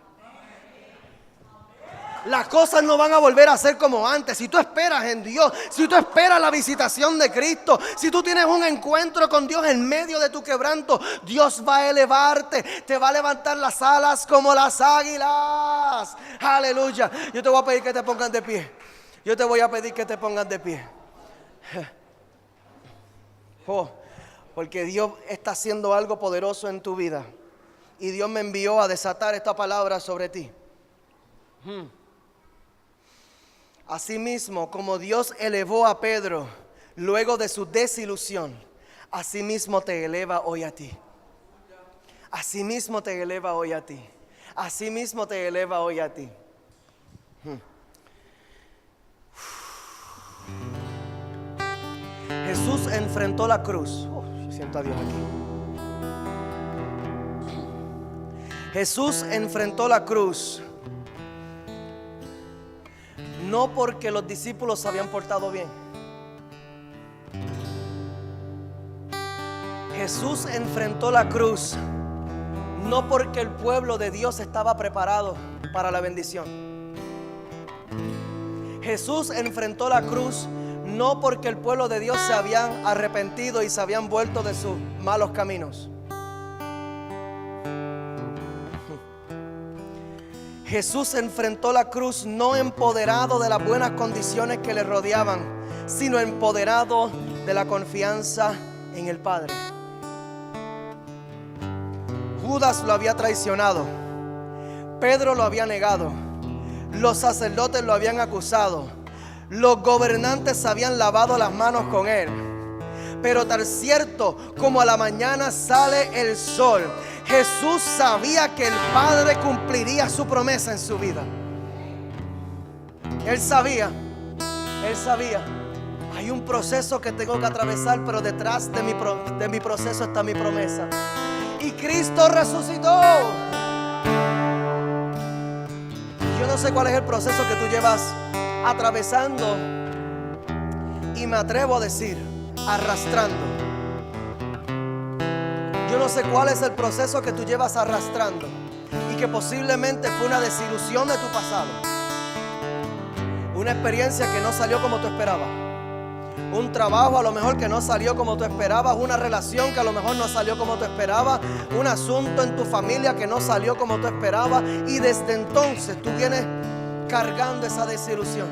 Las cosas no van a volver a ser como antes. Si tú esperas en Dios, si tú esperas la visitación de Cristo, si tú tienes un encuentro con Dios en medio de tu quebranto, Dios va a elevarte, te va a levantar las alas como las águilas. Aleluya. Yo te voy a pedir que te pongan de pie. Yo te voy a pedir que te pongan de pie. Porque Dios está haciendo algo poderoso en tu vida. Y Dios me envió a desatar esta palabra sobre ti. Asimismo, como Dios elevó a Pedro luego de su desilusión, asimismo te eleva hoy a ti. Asimismo te eleva hoy a ti. Asimismo te eleva hoy a ti. Jesús enfrentó la cruz. Siento a Dios aquí. Jesús enfrentó la cruz no porque los discípulos se habían portado bien. Jesús enfrentó la cruz no porque el pueblo de Dios estaba preparado para la bendición. Jesús enfrentó la cruz no porque el pueblo de Dios se habían arrepentido y se habían vuelto de sus malos caminos. Jesús enfrentó la cruz no empoderado de las buenas condiciones que le rodeaban, sino empoderado de la confianza en el Padre. Judas lo había traicionado, Pedro lo había negado, los sacerdotes lo habían acusado, los gobernantes habían lavado las manos con él. Pero tan cierto como a la mañana sale el sol, Jesús sabía que el Padre cumpliría su promesa en su vida. Él sabía. Hay un proceso que tengo que atravesar, pero detrás de mi proceso está mi promesa. Y Cristo resucitó. no sé cuál es el proceso que tú llevas atravesando, y me atrevo a decir, arrastrando. Yo no sé cuál es el proceso que tú llevas arrastrando y que posiblemente fue una desilusión de tu pasado, una experiencia que no salió como tú esperabas, un trabajo a lo mejor que no salió como tú esperabas, una relación que a lo mejor no salió como tú esperabas, un asunto en tu familia que no salió como tú esperabas, y desde entonces tú vienes cargando esa desilusión,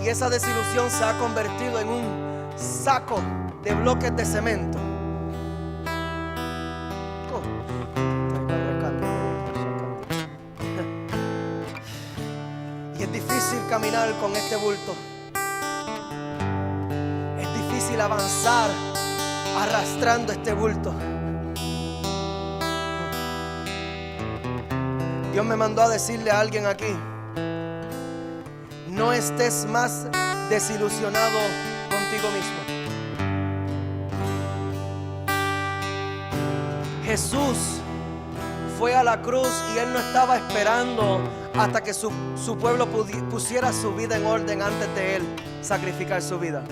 y esa desilusión se ha convertido en un saco de bloques de cemento. Y es difícil caminar con este bulto. Es difícil avanzar arrastrando este bulto. Dios me mandó a decirle a alguien aquí: no estés más desilusionado contigo mismo. Jesús fue a la cruz y Él no estaba esperando hasta que su pueblo pusiera su vida en orden antes de Él sacrificar su vida.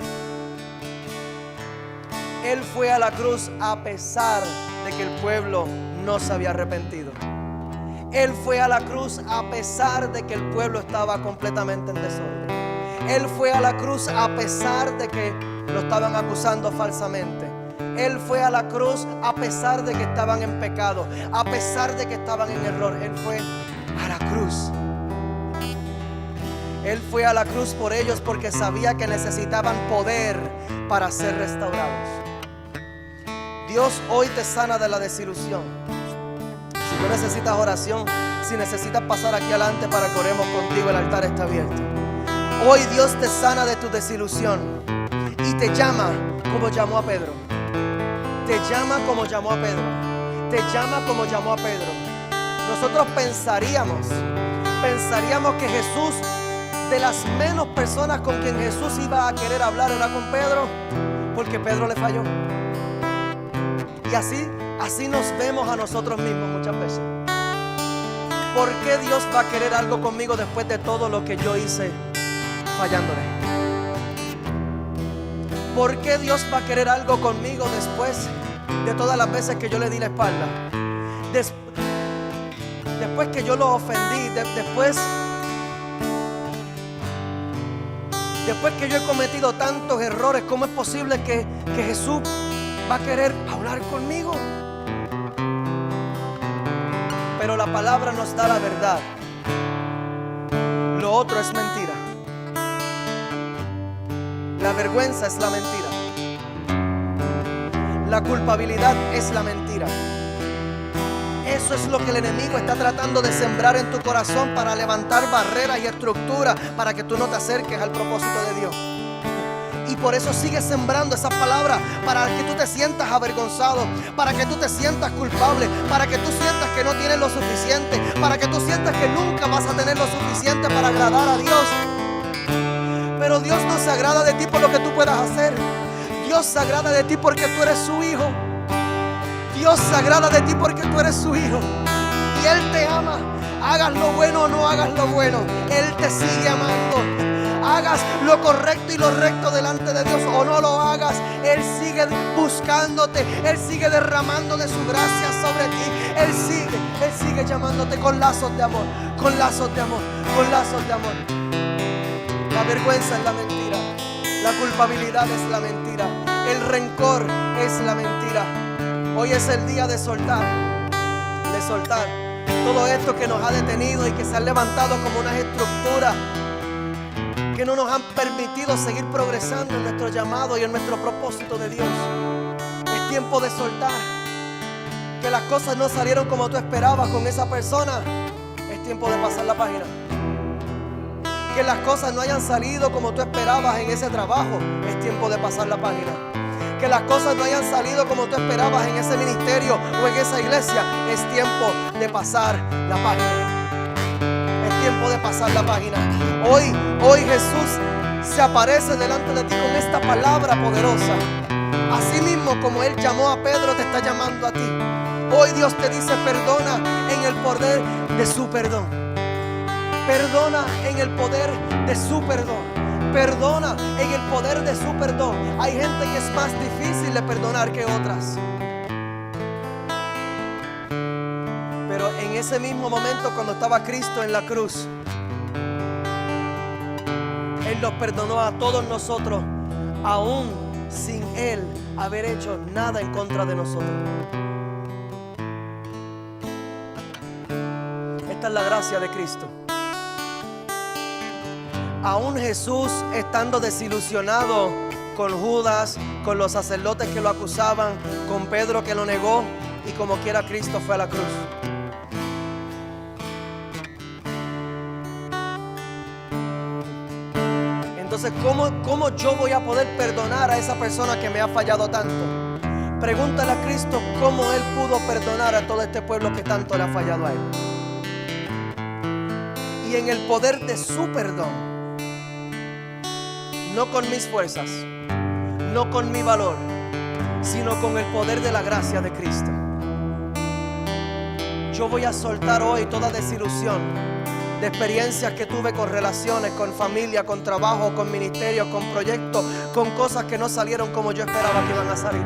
Él fue a la cruz a pesar de que el pueblo no se había arrepentido. Él fue a la cruz a pesar de que el pueblo estaba completamente en desorden. Él fue a la cruz a pesar de que lo estaban acusando falsamente. Él fue a la cruz a pesar de que estaban en pecado, a pesar de que estaban en error. Él fue a la cruz. Él fue a la cruz por ellos porque sabía que necesitaban poder para ser restaurados. Dios hoy te sana de la desilusión. Si tú necesitas oración, si necesitas pasar aquí adelante para que oremos contigo, el altar está abierto. Hoy Dios te sana de tu desilusión y te llama como llamó a Pedro. Te llama como llamó a Pedro. Te llama como llamó a Pedro. Nosotros pensaríamos que Jesús, de las menos personas con quien Jesús iba a querer hablar, era con Pedro, porque Pedro le falló. Y así nos vemos a nosotros mismos muchas veces. ¿Por qué Dios va a querer algo conmigo después de todo lo que yo hice fallándole? ¿Por qué Dios va a querer algo conmigo después de todas las veces que yo le di la espalda? Después que yo lo ofendí, después que yo he cometido tantos errores, ¿cómo es posible que Jesús va a querer hablar conmigo? Pero la palabra nos da la verdad. Lo otro es mentira. La vergüenza es la mentira. La culpabilidad es la mentira. Eso es lo que el enemigo está tratando de sembrar en tu corazón para levantar barreras y estructuras para que tú no te acerques al propósito de Dios. Y por eso sigue sembrando esas palabras, para que tú te sientas avergonzado, para que tú te sientas culpable, para que tú sientas que no tienes lo suficiente, para que tú sientas que nunca vas a tener lo suficiente para agradar a Dios. Pero Dios no se agrada de ti por lo que tú puedas hacer. Dios se agrada de ti porque tú eres su hijo. Dios se agrada de ti porque tú eres su hijo. Y Él te ama. Hagas lo bueno o no hagas lo bueno, Él te sigue amando. Hagas lo correcto y lo recto delante de Dios o no lo hagas, Él sigue buscándote. Él sigue derramando de su gracia sobre ti. Él sigue llamándote con lazos de amor, con lazos de amor, con lazos de amor. La vergüenza es la mentira. La culpabilidad es la mentira. El rencor es la mentira. Hoy es el día de soltar todo esto que nos ha detenido y que se han levantado como unas estructuras que no nos han permitido seguir progresando en nuestro llamado y en nuestro propósito de Dios. Es tiempo de soltar. Que las cosas no salieron como tú esperabas con esa persona, es tiempo de pasar la página. Que las cosas no hayan salido como tú esperabas en ese trabajo, es tiempo de pasar la página. Que las cosas no hayan salido como tú esperabas en ese ministerio o en esa iglesia, es tiempo de pasar la página. Es tiempo de pasar la página. Hoy Jesús se aparece delante de ti con esta palabra poderosa. Así mismo como Él llamó a Pedro, te está llamando a ti. Hoy Dios te dice: perdona en el poder de su perdón. Perdona en el poder de su perdón. Perdona en el poder de su perdón. Hay gente que es más difícil de perdonar que otras. Pero en ese mismo momento, cuando estaba Cristo en la cruz, Él nos perdonó a todos nosotros, aún sin Él haber hecho nada en contra de nosotros. Esta es la gracia de Cristo. Aún Jesús, estando desilusionado con Judas, con los sacerdotes que lo acusaban, con Pedro que lo negó, y como quiera Cristo fue a la cruz. Entonces, ¿cómo yo voy a poder perdonar a esa persona que me ha fallado tanto? Pregúntale a Cristo cómo Él pudo perdonar a todo este pueblo que tanto le ha fallado a Él. Y en el poder de su perdón, no con mis fuerzas, no con mi valor, sino con el poder de la gracia de Cristo. Yo voy a soltar hoy toda desilusión de experiencias que tuve con relaciones, con familia, con trabajo, con ministerio, con proyectos, con cosas que no salieron como yo esperaba que iban a salir.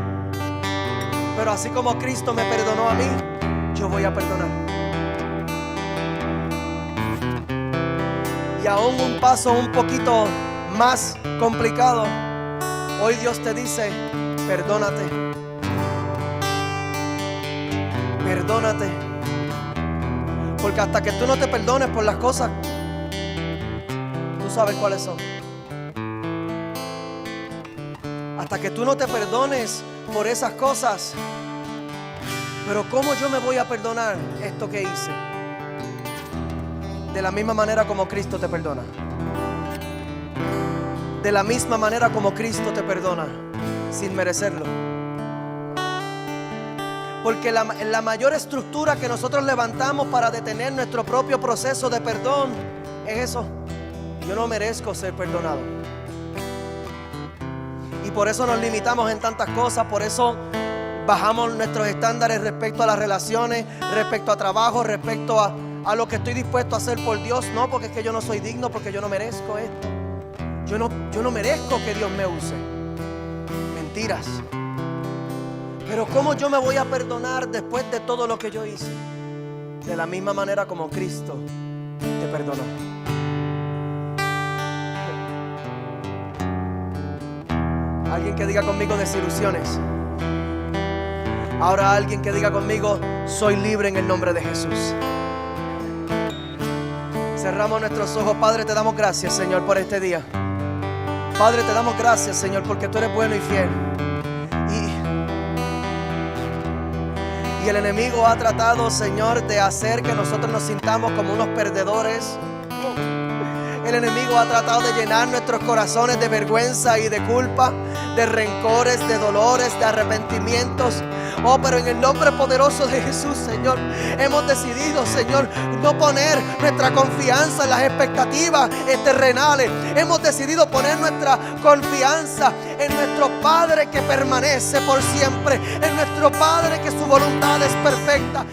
Pero así como Cristo me perdonó a mí, yo voy a perdonar. Y aún un paso un poquito más complicado, hoy Dios te dice: perdónate. Perdónate. Porque hasta que tú no te perdones por las cosas, tú sabes cuáles son. Hasta que tú no te perdones por esas cosas. Pero ¿cómo yo me voy a perdonar esto que hice? De la misma manera como Cristo te perdona. De la misma manera como Cristo te perdona, sin merecerlo. Porque la mayor estructura que nosotros levantamos para detener nuestro propio proceso de perdón es eso: yo no merezco ser perdonado. Y por eso nos limitamos en tantas cosas. Por eso bajamos nuestros estándares respecto a las relaciones, respecto a trabajo, respecto a lo que estoy dispuesto a hacer por Dios. No, porque es que yo no soy digno, porque yo no merezco esto. Yo no merezco que Dios me use. Mentiras. Pero ¿cómo yo me voy a perdonar después de todo lo que yo hice? De la misma manera como Cristo te perdonó. Alguien que diga conmigo: desilusiones. Ahora alguien que diga conmigo: soy libre en el nombre de Jesús. Cerramos nuestros ojos. Padre, te damos gracias, Señor, por este día. Padre, te damos gracias, Señor, porque tú eres bueno y fiel. Y el enemigo ha tratado, Señor, de hacer que nosotros nos sintamos como unos perdedores. El enemigo ha tratado de llenar nuestros corazones de vergüenza y de culpa, de rencores, de dolores, de arrepentimientos. Oh, pero en el nombre poderoso de Jesús, Señor, hemos decidido, Señor, no poner nuestra confianza en las expectativas terrenales. Hemos decidido poner nuestra confianza en nuestro Padre que permanece por siempre, en nuestro Padre que su voluntad es perfecta.